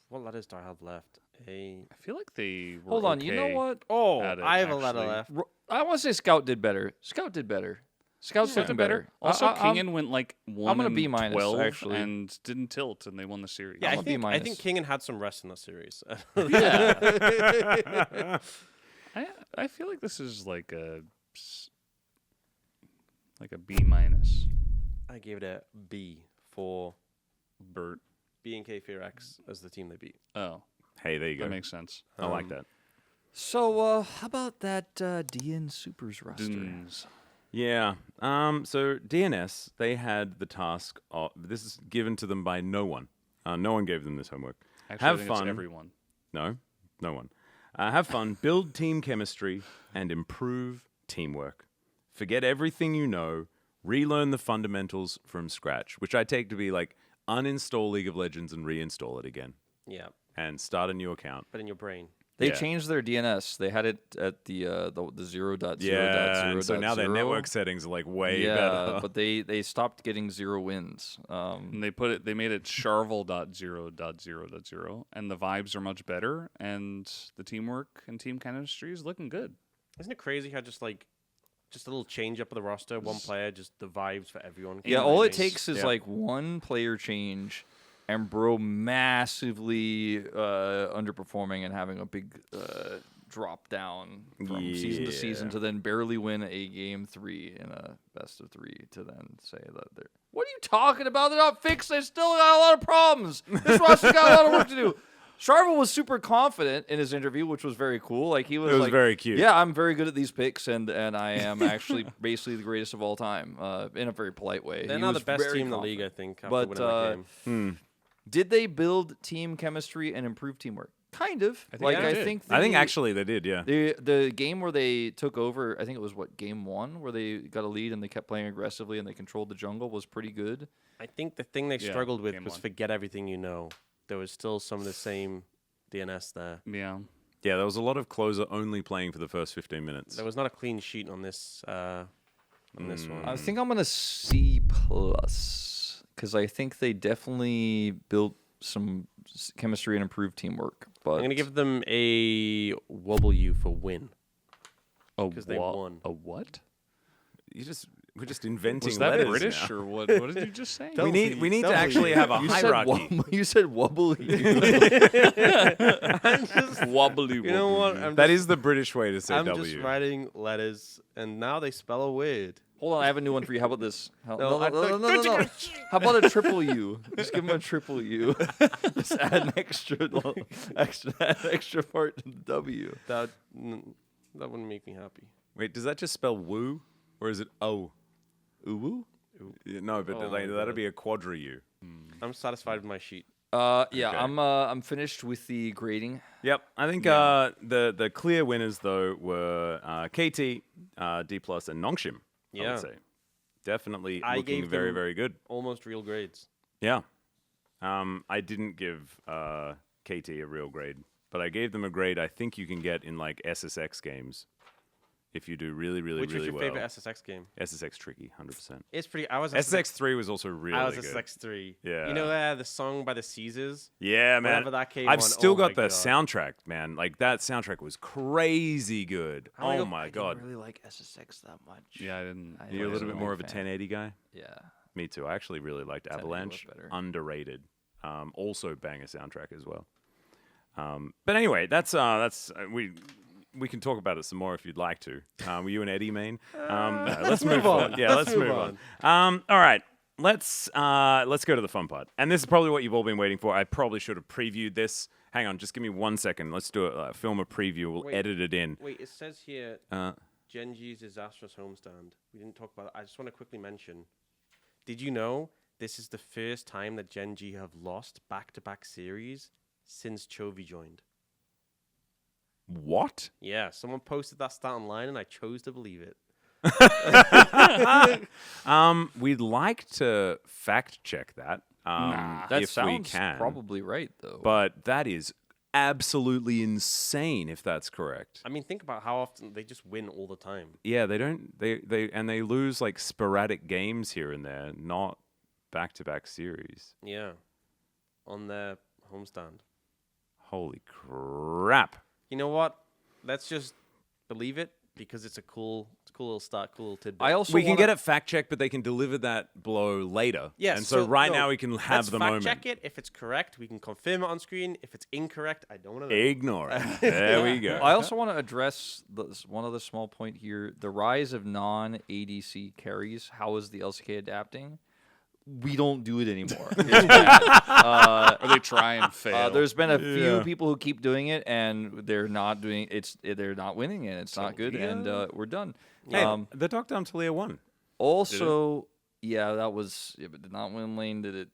What letters do I have left? A. I feel like they were Hold on, you know okay. what? Oh, At it, I have a letter actually. left. I want to say Scout did better. Scout did better. Scout's looking better. Also, I'm- Kingen went like 1 gonna and B minus, 12 actually. and didn't tilt, and they won the series. Yeah, I'm I a B think minus. Kingen had some rest in the series. Yeah. I feel like this is like a B minus. I gave it a B for Bert. B&K Fear X as the team they beat. Oh, Hey, there you go. that makes sense. I like that. So how about that DN Supers roster? Dunes. Yeah. So DNS, they had the task of this is given to them by no one. No one gave them this homework. Actually, Have I think fun. It's everyone. No one. Have fun, build team chemistry, and improve teamwork. Forget everything you know. Relearn the fundamentals from scratch, which I take to be like uninstall League of Legends and reinstall it again, Yeah, and start a new account. but in your brain. They Yeah. changed their DNS. They had it at the 0.0.0.0. Yeah, and so now their network settings are like way better. but they stopped getting 0 wins. And they made it Charvel.0.0.0, and the vibes are much better, and the teamwork and team chemistry is looking good. Isn't it crazy how just a little change up of the roster, one player, just the vibes for everyone. Yeah, all it Amazing. takes is Yeah. like one player change, and bro massively underperforming and having a big drop down from season to season Yeah. to then barely win a game 3 in a best of 3 to then say that they're. What are you talking about? They're not fixed. They still got a lot of problems. This roster's got a lot of work to do. Charvel was super confident in his interview, which was very cool. Like he was, It was like, very cute. Yeah, I'm very good at these picks, and I am actually basically the greatest of all time, in a very polite way. They're He now was the best very team in the league, confident. I think, after But, winning that game. Did they build team chemistry and improve teamwork? Kind of. think Like they I did. think I think the- actually they did, yeah. the game where they took over, I think it was game 1 where they got a lead and they kept playing aggressively and they controlled the jungle was pretty good. I think the thing they Yeah, struggled with game was one. forget everything you know. There was still some of the same DNS there. Yeah. Yeah, there was a lot of closer only playing for the first 15 minutes. There was not a clean sheet on this one. I think I'm gonna C+ because I think they definitely built some chemistry and improved teamwork. But I'm going to give them a W for win. A 'Cause they won. A what? We're just inventing Was that letters British now. or what? What did you just say? We need to W. actually have a you hierarchy. you said wobble. Wobbly. You know what? That is the British way to say I'm W. just writing letters, and now they spell a weird. Hold on, I have a new one for you. How about this? No, I- No. How about a triple U? Just give him a triple U. Just add an extra part to the W. That wouldn't make me happy. Wait, does that just spell woo? Or is it O? Uwu? Yeah, no, but Oh like, my that'd God. be a quadra U. I'm satisfied with my sheet. Yeah, Okay. I'm finished with the grading. Yep, I think the clear winners though were KT, D+, and Nongshim. I Yeah. would say definitely I looking gave very them- very good. Almost real grades. Yeah, I didn't give KT a real grade, but I gave them a grade I think you can get in like SSX games if you do really Which was really your well. favorite SSX game? SSX tricky, 100%. It's pretty. I was SSX3 was also really I was good. SSX3. Yeah. You know the song by the Caesars? Yeah, man. Whenever that came I've on, still oh got my the God. soundtrack, man. Like that soundtrack was crazy good. I Oh don't- my I god. really like SSX that much. Yeah, I didn't. You're a little bit wasn't more of a fan. 1080 guy. Yeah. Me too. I actually really liked 1080 was Avalanche. better. Underrated. Also banger soundtrack as well. But anyway, that's we can talk about it some more if you'd like to. Were you and Eddie main? No, let's move on. Yeah, let's move on. All right. let's go to the fun part. And this is probably what you've all been waiting for. I probably should have previewed this. Hang on, just give me 1 second. Let's do it. Film a preview. We'll edit it in. Wait, it says here Genji's disastrous homestand. We didn't talk about it. I just want to quickly mention. Did you know this is the first time that Genji have lost back-to-back series since Chovy joined? What? Yeah, someone posted that stat online, and I chose to believe it. We'd like to fact check that. That if sounds we can. probably right, though. But that is absolutely insane if that's correct. I mean, think about how often they just win all the time. Yeah, they don't. They lose like sporadic games here and there, not back-to-back series. Yeah, on their homestand. Holy crap! You know what? Let's just believe it because it's a cool little start, cool tidbit. I also We can wanna- get it fact-checked, but they can deliver that blow later. Yes. And so right now we can have let's the fact moment. check it. If it's correct, we can confirm it on screen. If it's incorrect, I don't want to know. Ignore it. There we go. I also want to address one other small point here: the rise of non-ADC carries. How is the LCK adapting? We don't do it anymore. It's bad. Or they try and fail. There's been a few people who keep doing it, and they're not doing it. They're not winning it. It's not good, and we're done. Hey, the Doctor Talia won. Also, yeah, that was. Yeah, but did not win lane. Did it?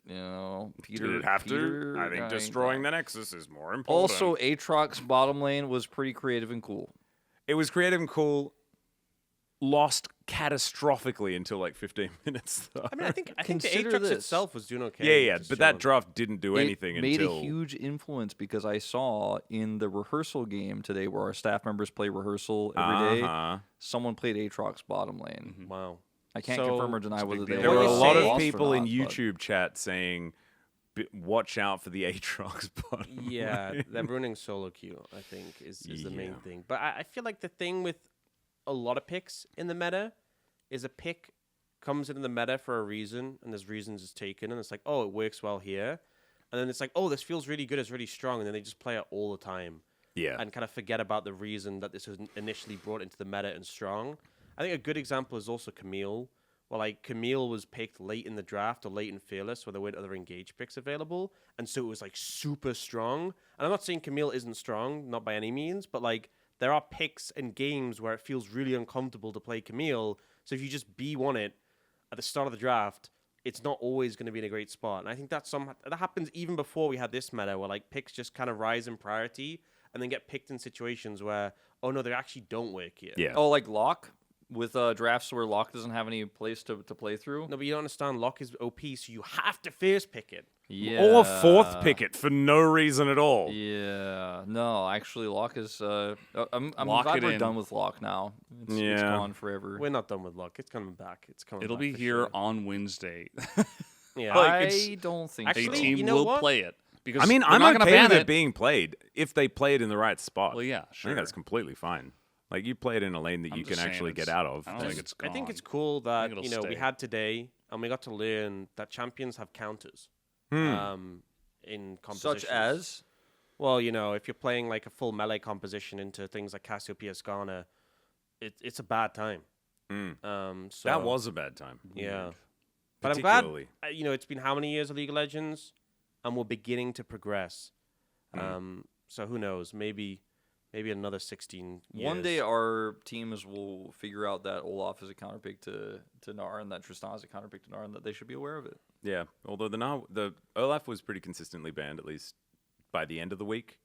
Peter. Did it have Peter, to? I think destroying the Nexus is more important. Also, Aatrox's bottom lane was pretty creative and cool. It was creative and cool. Lost catastrophically until like 15 minutes. Though. I mean, I think the Consider Aatrox this. itself was doing okay. Yeah, just but that chilling. draft didn't do anything it made until a huge influence because I saw in the rehearsal game today where our staff members play rehearsal every day, Uh-huh. someone played Aatrox bottom lane. Wow. I can't So, confirm or deny whether deal. they There were a What you lot say- of lost or people in not, but- YouTube chat saying, "Watch out for the Aatrox bottom." Yeah, lane." they're running solo queue, I think, is the main Yeah. thing. But I feel like the thing with a lot of picks in the meta is a pick comes into the meta for a reason, and there's reasons it's taken, and it's like, oh, it works well here. And then it's like, oh, this feels really good, it's really strong, and then they just play it all the time. Yeah. And kind of forget about the reason that this was initially brought into the meta and strong. I think a good example is also Camille. Well, like Camille was picked late in the draft or late in Fearless where there weren't other engage picks available. And so it was like super strong. And I'm not saying Camille isn't strong, not by any means, but like there are picks and games where it feels really uncomfortable to play Camille. So if you just B1 it at the start of the draft, it's not always going to be in a great spot. And I think that happens even before we had this meta where like picks just kind of rise in priority and then get picked in situations where, oh no, they actually don't work here. Yeah. Oh, like Locke with drafts where Locke doesn't have any place to play through. No, but you don't understand. Lock is OP, so you have to first pick it. Yeah. Or fourth pick it for no reason at all. Yeah. No, actually, Locke is. I'm Lock glad it we're in. done with Locke now. It's Yeah. gone forever. We're not done with Lock. It's coming back. It's coming. It'll back be for here sure. on Wednesday. Yeah. I don't think Actually, A so. team you know will what? play it. Because I mean, they're I'm not gonna okay ban with it it being played if they play it in the right spot. Well, yeah, I sure. think that's completely fine. Like you play it in a lane that I'm you just can saying actually get it's- out of. I don't think it's I think gone. it's cool that it'll we stay. had today and we got to learn that champions have counters. In compositions. Such as. Well, if you're playing like a full melee composition into things like Cassiopeia Skarner, it's a bad time. So That was a bad time. yeah. But I'm glad, Particularly. it's been how many years of League of Legends, and we're beginning to progress. So who knows? Maybe another 16 years. One day our teams will figure out that Olaf is a counterpick to Gnar and that Tristan is a counterpick to Gnar and that they should be aware of it. Yeah. Although the Olaf was pretty consistently banned, at least by the end of the week,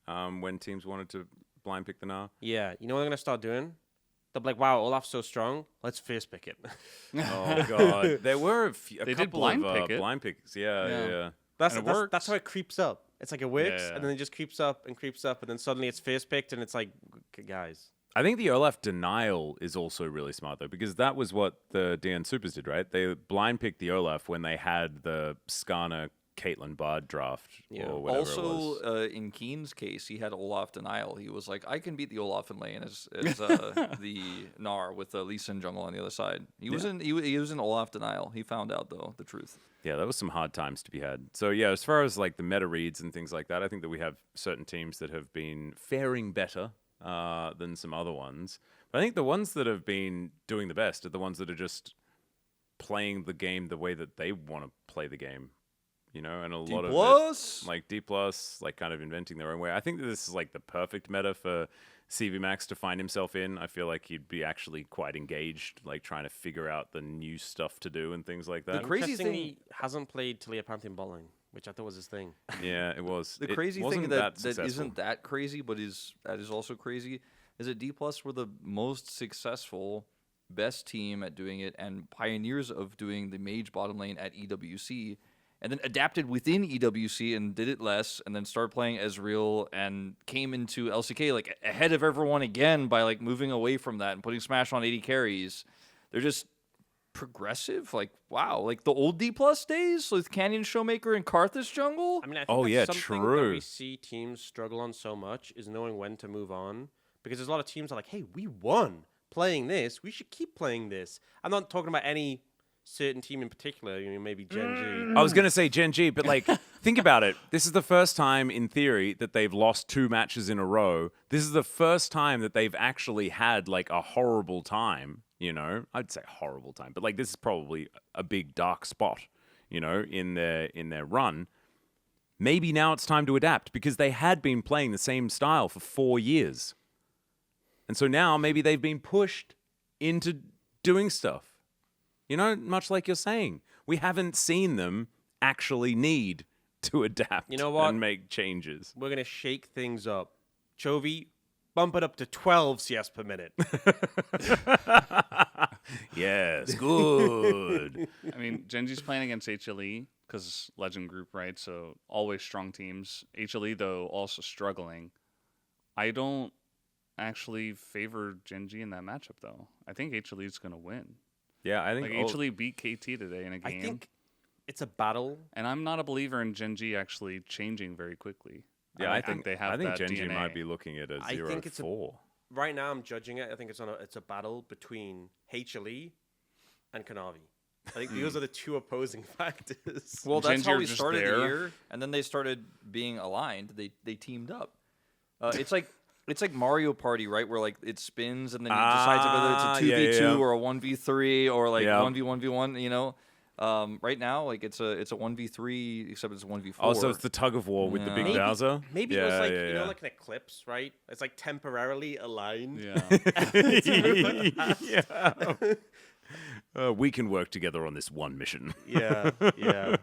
when teams wanted to blind pick the Gnar. Yeah, you know what they're going to start doing? They'll be like, wow, Olaf's so strong. Let's first pick it. Oh god, there were a They did couple blind of pick it. blind picks. Yeah, Yeah. yeah. That's And it that's works. how it creeps up. It's like it works, Yeah. and then it just creeps up, and then suddenly it's first picked, and it's like, guys. I think the Olaf denial is also really smart though, because that was what the DN Supers did, right? They blind picked the Olaf when they had the Skarner Caitlyn Bard draft Yeah. or whatever it was. Also, in Keen's case, he had Olaf denial. He was like, I can beat the Olaf in lane as the Gnar with Lisa in jungle on the other side. He was in Olaf denial. He found out though the truth. Yeah, that was some hard times to be had. So yeah, as far as like the meta reads and things like that, I think that we have certain teams that have been faring better than some other ones. But I think the ones that have been doing the best are the ones that are just playing the game the way that they want to play the game. You know, and a lot of D+? it, like D+, like kind of inventing their own way. I think that this is like the perfect meta for CV Max to find himself in. I feel like he'd be actually quite engaged, like trying to figure out the new stuff to do and things like that. The crazy Interesting thing- he hasn't played Telepantheon bot lane, which I thought was his thing. Yeah, it was. The It crazy thing wasn't that successful. isn't that crazy, but that is also crazy, is that D+ were the most successful, best team at doing it, and pioneers of doing the mage bottom lane at EWC, and then adapted within EWC and did it less, and then started playing Ezreal and came into LCK like ahead of everyone again by like moving away from that and putting Smash on 80 carries. They're just progressive. Like, wow, like the old D+ days with Canyon Showmaker and Karthus jungle. I mean, I think Oh, that's yeah, something true. that we see teams struggle on so much is knowing when to move on. Because there's a lot of teams that are like, hey, we won playing this. We should keep playing this. I'm not talking about any certain team in particular, maybe Gen G. I was going to say Gen G, but like, think about it. This is the first time in theory that they've lost 2 matches in a row. This is the first time that they've actually had like a horrible time, you know? I'd say horrible time, but like this is probably a big dark spot, you know, in their run. Maybe now it's time to adapt because they had been playing the same style for 4 years. And so now maybe they've been pushed into doing stuff. You know, much like you're saying, we haven't seen them actually need to adapt You know what? and make changes. We're going to shake things up. Chovy, bump it up to 12 CS per minute. Yes, good. I mean, Genji's playing against HLE because Legend Group, right? So always strong teams. HLE, though, also struggling. I don't actually favor Genji in that matchup, though. I think HLE is going to win. Yeah, I think Like, HLE beat KT today in a I game. think it's a battle. And I'm not a believer in Genji actually changing very quickly. yeah, I I don't think they have I think that Genji DNA. might be looking at a I 0-4. think it's Right now, I'm judging it. I think it's a battle between HLE and Kanavi. I think those are the two opposing factors. Well, that's Genji how are we just started there. the year, and then they started being aligned. They teamed up. It's like Mario Party, right? Where like it spins, and then you decide whether it's a 2v2 yeah. or a 1v3 or like Yeah. 1v1v1. You know, right now like it's a 1v3, except it's a 1v4. Oh, so it's the tug of war with the big Maybe- Bowser? Maybe yeah, it was like yeah, you know, yeah. like an eclipse, right? It's like temporarily aligned. Yeah. yeah. We can work together on this one mission. Yeah, yeah.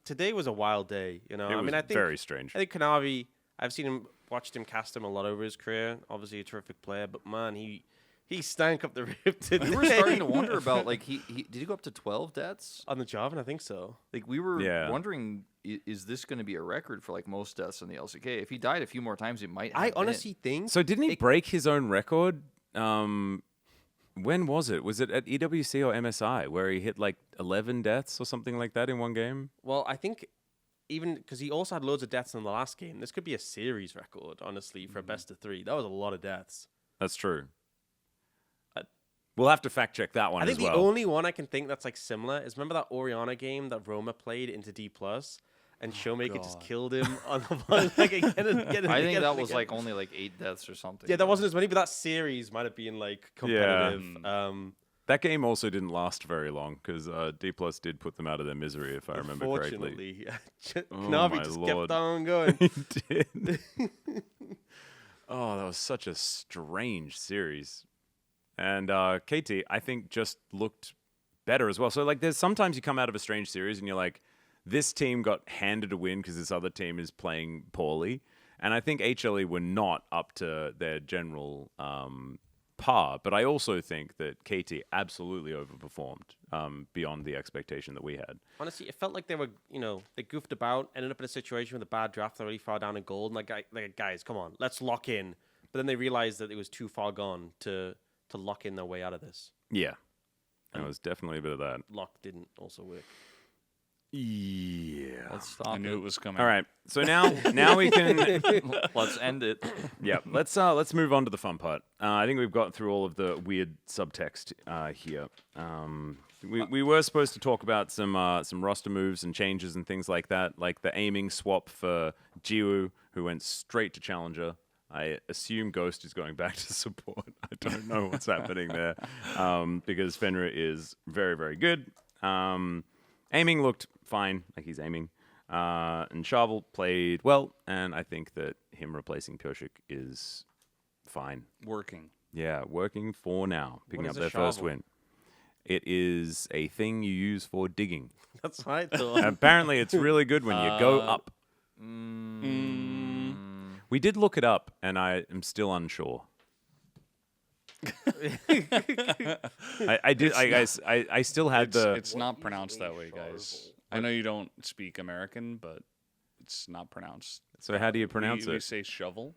Today was a wild day. You know, It I was mean, I think very strange. I think Kanavi. I've watched him cast him a lot over his career. Obviously, a terrific player, but man, he stank up the rip today. we were starting to wonder about like he did he go up to 12 deaths? on the job, and I think so. Like we were Yeah. wondering, is this going to be a record for like most deaths in the LCK? If he died a few more times, it might. I have been. honestly think So didn't he break his own record? When was it? Was it at EWC or MSI where he hit like 11 deaths or something like that in one game? Well, I think even because he also had loads of deaths in the last game. This could be a series record, honestly, for a best of 3. That was a lot of deaths. That's true. We'll have to fact check that one I think as well. the only one I can think that's like similar is remember that Oriana game that Roma played into D+, and Showmaker just killed him on the one like again and again. And I think again that and was again. like only like 8 deaths or something. Yeah, that wasn't as many, but that series might have been like competitive. That game also didn't last very long because D+ did put them out of their misery, if I remember correctly. Unfortunately, Oh Knavi my just Lord. kept on going. He did. Oh, that was such a strange series. And KT, I think, just looked better as well. So, like, there's sometimes you come out of a strange series and you're like, this team got handed a win because this other team is playing poorly. And I think HLE were not up to their general par. But I also think that KT absolutely overperformed beyond the expectation that we had. Honestly, it felt like they were, they goofed about, ended up in a situation with a bad draft, they're really far down in gold, and like guys, come on, let's lock in. But then they realized that it was too far gone to lock in their way out of this. Yeah. There was definitely a bit of that. Lock didn't also work. Yeah. Let's I stop knew it it. was coming. All right. So now we can Let's end it. yeah, let's move on to the fun part. I think we've gotten through all of the weird subtext here. We were supposed to talk about some roster moves and changes and things like that, like the aiming swap for Jiwoo, who went straight to Challenger. I assume Ghost is going back to support. I don't know what's happening there because Fenrir is very, very good. Aiming looked fine, like he's aiming. And Shavel played well, and I think that him replacing Pioshik is fine. Working. Yeah, working for now, picking What up is a their first shovel? win. It is a thing you use for digging. That's what I thought. Apparently, it's really good when you go up. We did look it up, and I am still unsure. I still had It's not pronounced that way, guys. I know you don't speak American, but it's not pronounced. So how do you pronounce We it? say shovel.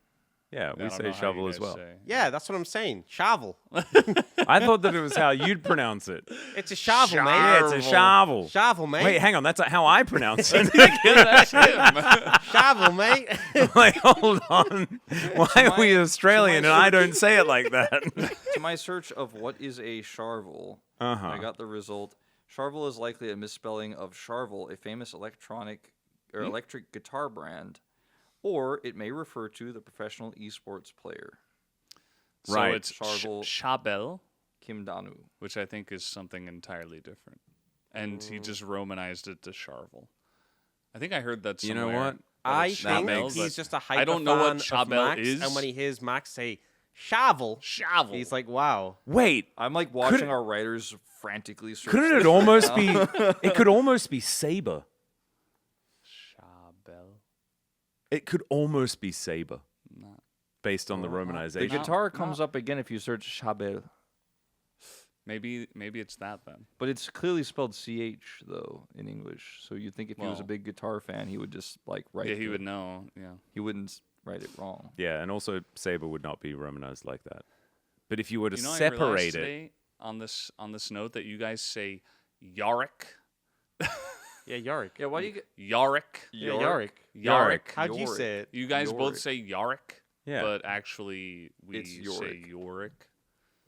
Yeah, we I don't say know how shovel you as guys well. say. Yeah, that's what I'm saying. Shovel. I thought that it was how you'd pronounce it. It's a shovel, mate. Yeah, it's a shovel. Shovel, mate. Wait, hang on. That's how I pronounce it. That's him. Shovel, mate. Like, hold on. Why are we Australian and I don't say it like that? To my search of what is a Charvel, I got the result. Charvel is likely a misspelling of Charvel, a famous electric guitar brand, or it may refer to the professional esports player, So Right. it's Charvel. Shabel, Kim Danu. which I think is something entirely different. And he just Romanized it to Charvel. I think I heard that You somewhere. know what? I it's think Chabel, he's but just a hyper I don't know what fan of Chabel Max, is. and when he hears Max say shovel, Shovel. he's like, wow. Wait, I'm like watching our writers frantically search. couldn't this it right almost now. be? It could almost be Saber. Shabel. It could almost be Saber, No. based on the The romanization. guitar comes up again if you search Chabel, Maybe it's that then. but it's clearly spelled CH though in English. So you'd think if he was a Well- big guitar fan, he would just like write. Yeah, he the- would know. Yeah. He wouldn't write it wrong. Yeah, and also Saber would not be romanized like that. But if you were to You know, I separate realized it, today on this note that you guys say Yorick. Yeah, Yorick. Yeah, why do you get Yorick. Yeah, Yorick. Yorick. How'd you Yorick. say it? You guys both Yorick. say Yorick. Yeah. But actually, we It's say Yorick. Yorick.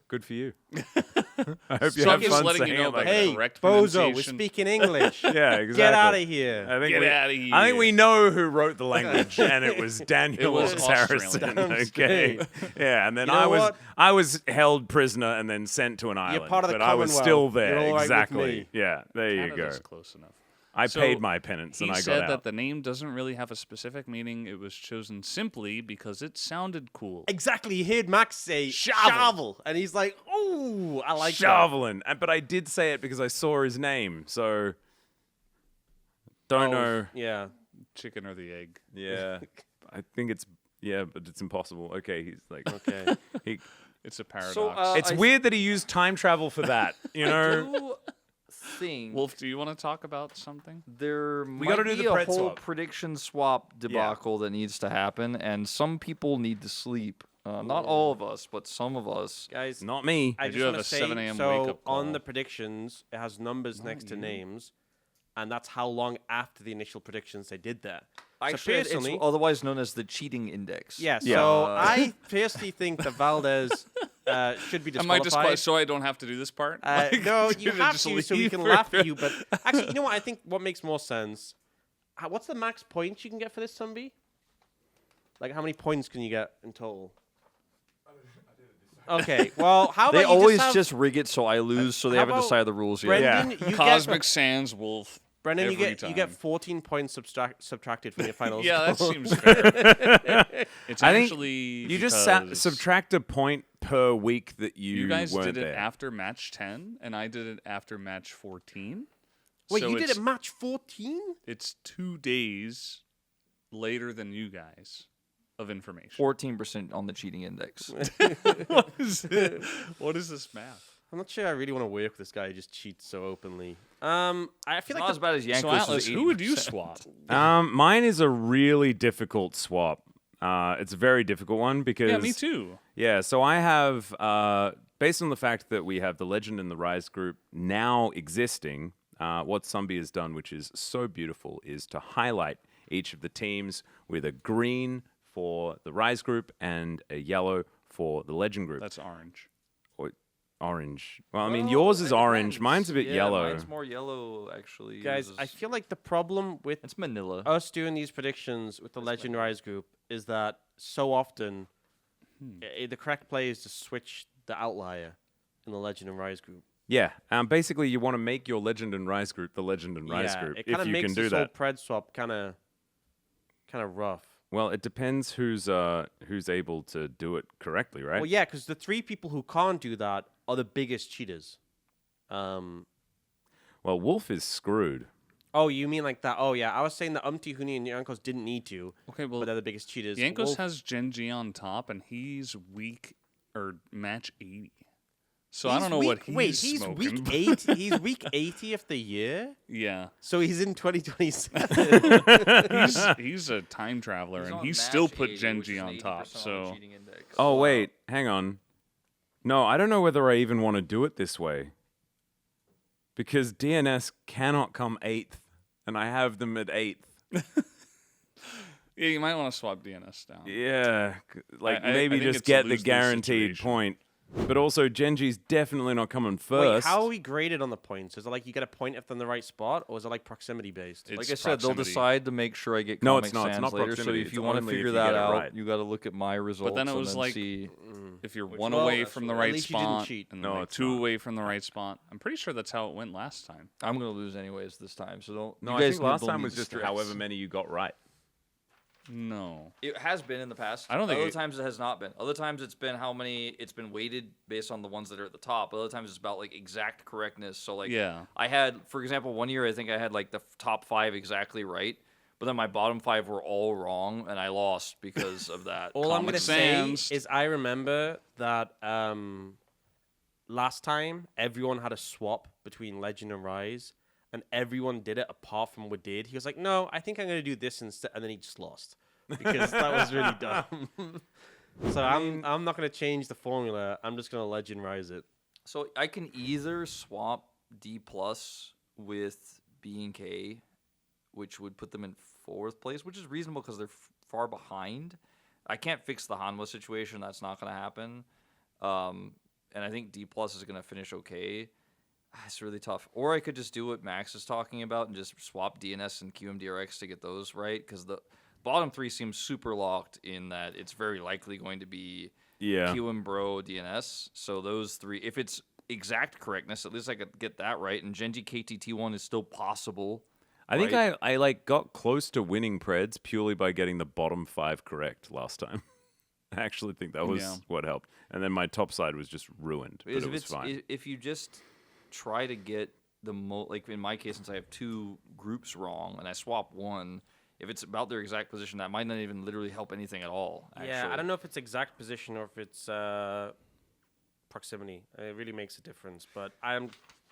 good for you. I hope you So I'm have just fun letting you saying know it like about that. Hey, correct Bozo, we're pronunciation. speaking English. Yeah, exactly. Get out of here. I think Get we, outta I think here. we know who wrote the language, and it was Daniel It was Saracen. Australian. Okay, yeah, and then You know what? I was held prisoner and then sent to an island. part of the but I was Commonwealth. still there. You're all right with Exactly. me. Yeah, there you go. Canada's close enough. I So, paid my penance He and I said got that out. the name doesn't really have a specific meaning. It was chosen simply because it sounded cool. Exactly. He heard Max say Shovel. shovel, and he's like, "Ooh, I like that." Shoveling, but I did say it because I saw his name. So don't know. Yeah. Chicken or the egg. Yeah, I think it's but it's impossible. Okay, he's like Okay. he. It's a paradox. So, It's weird that he used time travel for that. You know. do think Wolf, do you want to talk about something? there We might gotta do be the a pred whole swap. prediction swap debacle that needs to happen, and some people need to sleep. Not all of us, but some of us. Guys, Not me. I do just have want a to say, 7 a.m. so wake-up on call. the predictions, it has numbers next to names, and that's how long after the initial predictions they did that. Actually, it's personally, otherwise known as the cheating index. yeah, Yeah. so I personally think that Valdez should be Am I disqualified. so I don't have to do this part? No, you to have just to, so we leave can or- laugh at you. But actually, you know what? I think what makes more sense. What's the max points you can get for this, Tumby? Like, how many points can you get in total? Okay, well, how about They you always have, just rig it so I lose, so they how haven't about decided the rules yet. Brendan, you Cosmic get, Sans Wolf. Brendan, you every get time. 14 points subtracted from your final Yeah, that score. seems fair. It's I think actually You just because subtract a point per week that You guys weren't did it there. after match 10, and I did it after match 14. Wait, So you did it's- it match 14? It's 2 days later than you guys of information. 14% on the cheating index. What is it? What is this math? I'm not sure I really want to work with this guy who just cheats so openly. I feel Not like as bad as Yanko's. So Atlas, who would you swap? Mine is a really difficult swap. It's a very difficult one because Yeah, me too. Yeah, so I have, based on the fact that we have the Legend and the Rise group now existing, what Sumbi has done, which is so beautiful, is to highlight each of the teams with a green for the Rise group and a yellow for the Legend group. That's orange. Or orange. Well, I mean, yours is orange. Mine's a bit yellow. Mine's more yellow, actually. guys, Yours I is- feel like the problem with it's Manila. us doing these predictions with the Legend Rise group is that so often the correct play is to switch the outlier in the Legend and Rise group. Yeah, basically you want to make your Legend and Rise group the Legend and Rise group It kind if of you makes can do this whole that. Pred swap kind of rough. Well, it depends who's able to do it correctly, right? Well, yeah, because the 3 people who can't do that are the biggest cheaters. Well, Wolf is screwed. Oh, you mean like that? Oh, yeah. I was saying that Huni and Yankos didn't need to, Okay, well, but they're the biggest cheaters. Yankos Wolf- has Genji on top, and he's week or match 80. So I He's don't know week, what he's Wait, he's smoking. week 8. He's week 80 of the year. Yeah, So he's in 2027. he's a time traveler, He's and on he match still put 80, which Genji is an on 80% top. the So cheating index. Oh, Wow. wait, hang on. No, I don't know whether I even want to do it this way. Because DNS cannot come 8th, and I have them at 8th. yeah, you might want to swap DNS down. Yeah, like I maybe think just it's a get the lose-lose guaranteed situation. point. But also, Genji's definitely not coming Wait, first. how are we graded on the points? Is it like you get a point if they're in the right spot, or is it like proximity based? It's Like I said, they'll proximity. decide to make sure I get No, Comic it's not. It's Sans not later. So proximity. if It's you want to only if figure you that get it out, right. you got to look at my results. then it and was then like- see. If you're Which one one? away That's from the what- right at least you didn't spot, cheat. and No, then it's 2 not. away from the right spot, I'm pretty sure that's how it went last time. I'm gonna lose anyways this time. So don't. No, you I guys think last don't time need was to just stress. however many you got right. No. It has been in the past. I don't think Other it- times it has not been. Other times it's been how many. It's been weighted based on the ones that are at the top. Other times it's about like exact correctness. So like, Yeah. I had, for example, one year I think I had like the top 5 exactly right, but then my bottom 5 were all wrong, and I lost because of that. All I'm Comic gonna Sans. say is I remember that last time everyone had a swap between Legend and Rise, and everyone did it apart from Wadid. He was like, "No, I think I'm gonna do this instead," and then he just lost because that was really dumb. So I'm not gonna change the formula. I'm just gonna Legend Rise it. So I can either swap D plus with B and K, which would put them in 4th place, which is reasonable because they're far behind. I can't fix the Hanwha situation. That's not going to happen. And I think D plus is going to finish okay. It's really tough. Or I could just do what Max is talking about and just swap DNS and QMDRX to get those right, because the bottom 3 seems super locked in that it's very likely going to be Yeah. QM Bro DNS. So those 3, if it's exact correctness, at least I could get that right. And Genji KTT1 is still possible. I think right? I like got close to winning Preds purely by getting the bottom 5 correct last time. I actually think that was Yeah. what helped. And then my top side was just ruined, but Is it if was it's- fine. If you just try to get the like in my case, since I have 2 groups wrong and I swap one, if it's about their exact position, that might not even literally help anything at all. Actually. Yeah, I don't know if it's exact position or if it's proximity. It really makes a difference, but I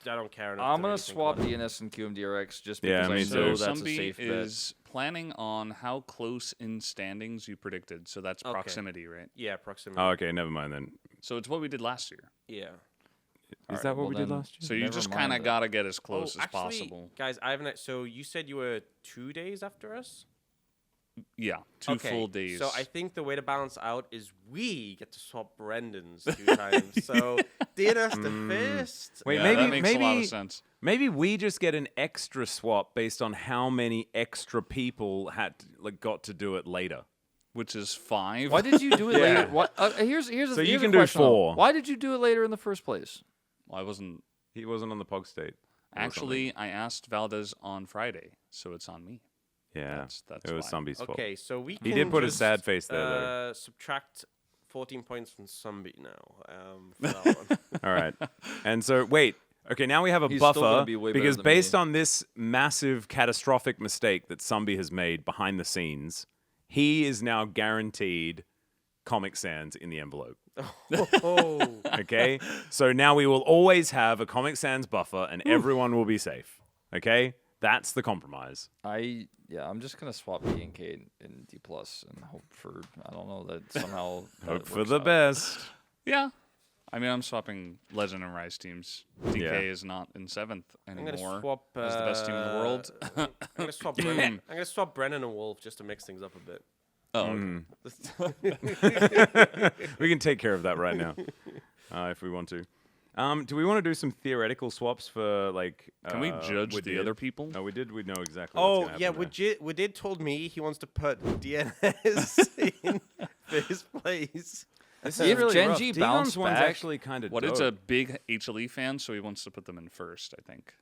don't care enough. I'm to gonna really think swap about it. DNS and QMDRX just Yeah, because me I too. know So that's a Sumbi safe bet. is planning on how close in standings you predicted. So that's Okay. proximity, right? Yeah, proximity. Oh, okay, never mind then. So it's what we did last year. Yeah. Is that what we did last year? So you Never just mind kind of that. got to get as close as actually, possible. guys, I haven't. So you said you were 2 days after us. Yeah, 2 full days. So I think the way to balance out is we get to swap Brendan's 2 times. So DNS the first. Wait, yeah, maybe that makes a lot maybe of sense. maybe we just get an extra swap based on how many extra people got to do it later. Which is 5. Why did you do it Yeah. later? What, here's So you here's a can do question, though. 4. Why did you do it later in the first place? Well, I wasn't. He wasn't on the Pog State. or Actually, I asked Valdez on Friday, so it's on me. something. Yeah, that's it was why. Sumbi's fault. Okay, so we He can did put a just, sad face there, though. Subtract 14 points from Sumbi now. For that one. All right. And so, wait. Okay, now we have a He's still buffer gonna be way better because than based me. on this massive catastrophic mistake that Sumbi has made behind the scenes, he is now guaranteed Comic Sans in the envelope. Oh. Okay? So now we will always have a Comic Sans buffer and everyone will be safe. Okay? That's the compromise. I'm just gonna swap B and K and D plus and hope for I don't know that somehow that Hope for works the out. best. Yeah. I mean, I'm swapping Legend and Rise teams. DK Yeah. is not in 7th I'm anymore. gonna swap as the best team in the world. I'm gonna swap Brennan. I'm gonna swap Brennan and Wolf just to mix things up a bit. Oh, We can take care of that right now if we want to. Do we want to do some theoretical swaps for like? can we judge the Wadid? other people? No, we did. We know exactly. Oh what's gonna yeah, happen there. Wadid told me he wants to put DNS in first place. This If really Gen rough. G Demon's bounced one's back- actually kind of What dope. is a big HLE fan, so he wants to put them in first. I think,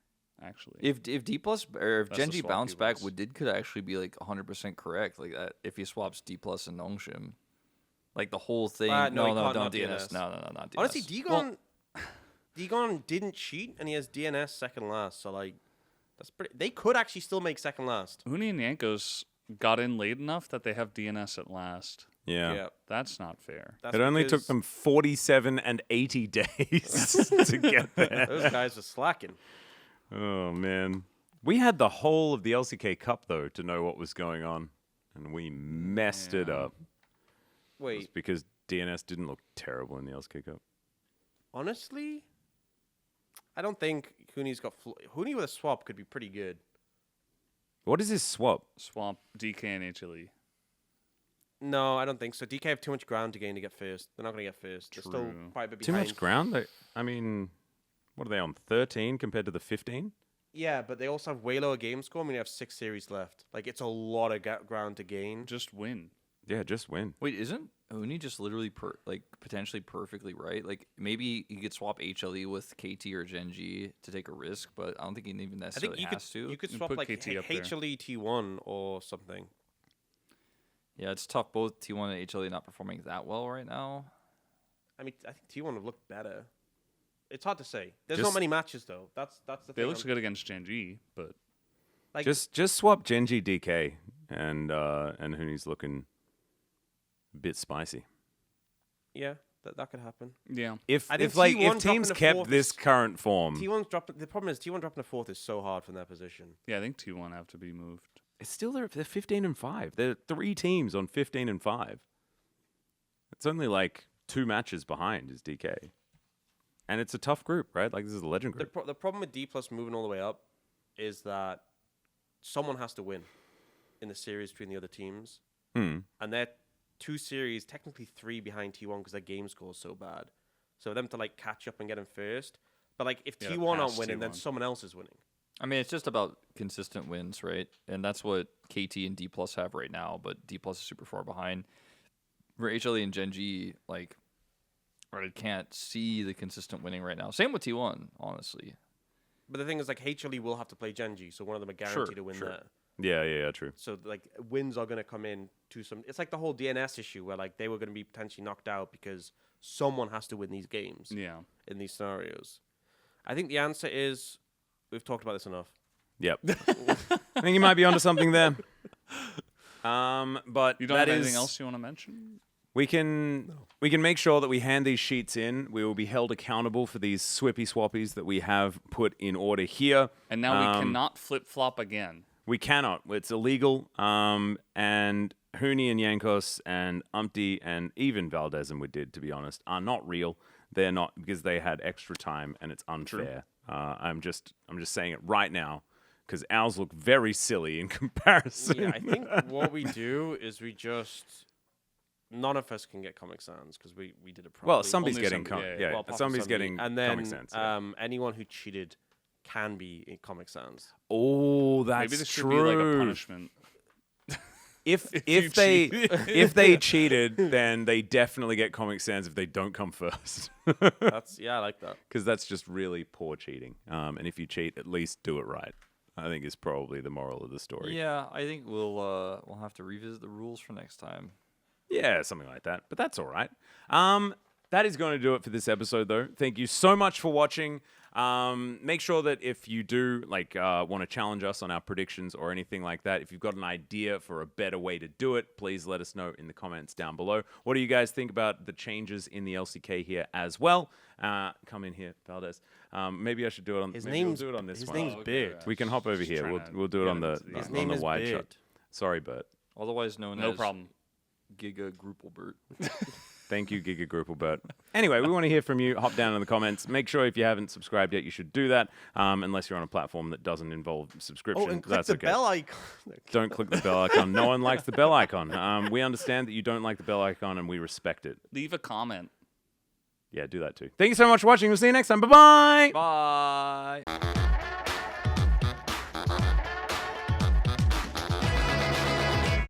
actually. If D plus or if That's Gen the G swap bounced he back, wants. would did could actually be like 100% correct. Like that if he swaps D plus and Nongshim, like the whole thing. No, he no, can't, don't not DNS. DNS. No, not DNS. Honestly, Degon didn't cheat, and he has DNS second last. So like, that's pretty. They could actually still make second last. Huni and Yankos got in late enough that they have DNS at last. Yeah. That's not fair. That's It only took because them 47 and 80 days to get there. Those guys are slacking. Oh, man. We had the whole of the LCK Cup, though, to know what was going on. And we messed it up. It's Wait, because DNS didn't look terrible in the LCK Cup. honestly, I don't think Huni's got. Huni with a swap could be pretty good. What is his swap? Swamp, DK, and HLE. No, I don't think so. DK have too much ground to gain to get first. They're not going to get first. They're still True. quite a bit Too behind. much ground? I mean, what are they on? 13 compared to the 15? Yeah, but they also have way lower game score. I mean, they have 6 series left. Like, it's a lot of ground to gain. Just win. Yeah, just win. Wait, isn't Uni just literally potentially perfectly right? Like maybe he could swap HLE with KT or Gen G to take a risk, but I don't think he even I think necessarily you could has to. you could You swap put like KT up there. HLE T1 or something. Yeah, it's tough. Both T1 and HLE not performing that well right now. I mean, I think T1 would look better. It's hard to say. There's Just- not many matches though. That's the They thing. looks good against Gen G, but Like, Just swap Genji DK and Huni's looking a bit spicy. yeah, that could happen. yeah. If I think if like T1 if dropping teams to kept fourth this is- current form, T1's dropping. The problem is T1 dropping to 4th is so hard from their position. Yeah, I think T1 have to be moved. it's still they're 15 and 5. There are 3 teams on 15 and 5. It's only like 2 matches behind is DK. And it's a tough group, right? Like this is a legend The, group. the problem with D plus moving all the way up is that someone has to win in the series between the other teams, Hmm. and they're 2 series, technically 3 behind T1 because their game score is so bad. So for them to like catch up and get in first, but like if Yeah, T1 aren't pass winning, then T1. someone else is winning. I mean, it's just about consistent wins, right? And that's what KT and D plus have right now. But D plus is super far behind. Where HLE and Gen G, like, I can't see the consistent winning right now. Same with T1, honestly. But the thing is, like HLE will have to play Genji, so one of them are guaranteed to win sure. there. Yeah, true. So like wins are going to come in to some. It's like the whole DNS issue where like they were going to be potentially knocked out because someone has to win these games Yeah. in these scenarios. I think the answer is we've talked about this enough. Yep. I think you might be onto something there. But You don't that have anything is- else you want to mention? We can make sure that we hand these sheets in. We will be held accountable for these swippy swappies that we have put in order here. And now we cannot flip flop again. We cannot. It's illegal. And Huni and Yankos and Umpty and even Valdez and Woodid, to be honest, are not real. They're not because they had extra time and it's unfair. I'm just saying it right now because ours look very silly in comparison. Yeah, I think what we do is we just none of us can get Comic Sans because we did it properly. Well, somebody's Only getting somebody, yeah, Well, apart from somebody's somebody. getting and then Comic Sans. Yeah. anyone who cheated can be in Comic Sans. Oh, that's Maybe this should true. be like a punishment. If you they cheat. if they cheated, then they definitely get Comic Sans if they don't come first, I like that. because that's just really poor cheating. And if you cheat, at least do it right. I think is probably the moral of the story. Yeah, I think we'll have to revisit the rules for next time. Yeah, something like that. But that's all right. That is going to do it for this episode, though. Thank you so much for watching. Make sure that if you do want to challenge us on our predictions or anything like that, if you've got an idea for a better way to do it, please let us know in the comments down below. What do you guys think about the changes in the LCK here as well? Come in here, Valdez. Maybe I should do it on. His maybe we'll name's do it on this his one. name's okay, Beard. yeah. We can hop over Just here. trying to We'll do it get on the into these. His on name the is wide Beard. shot. Sorry, Bert. Otherwise known No as problem. Giga Groupelbert. Thank you, Giga Groupelbert. Anyway, we want to hear from you. Hop down in the comments. Make sure if you haven't subscribed yet, you should do that. Unless you're on a platform that doesn't involve subscription. Oh, and click That's the okay. bell icon. Don't click the bell icon. No one likes the bell icon. We understand that you don't like the bell icon, and we respect it. Leave a comment. Yeah, do that too. Thank you so much for watching. We'll see you next time. Bye-bye. Bye.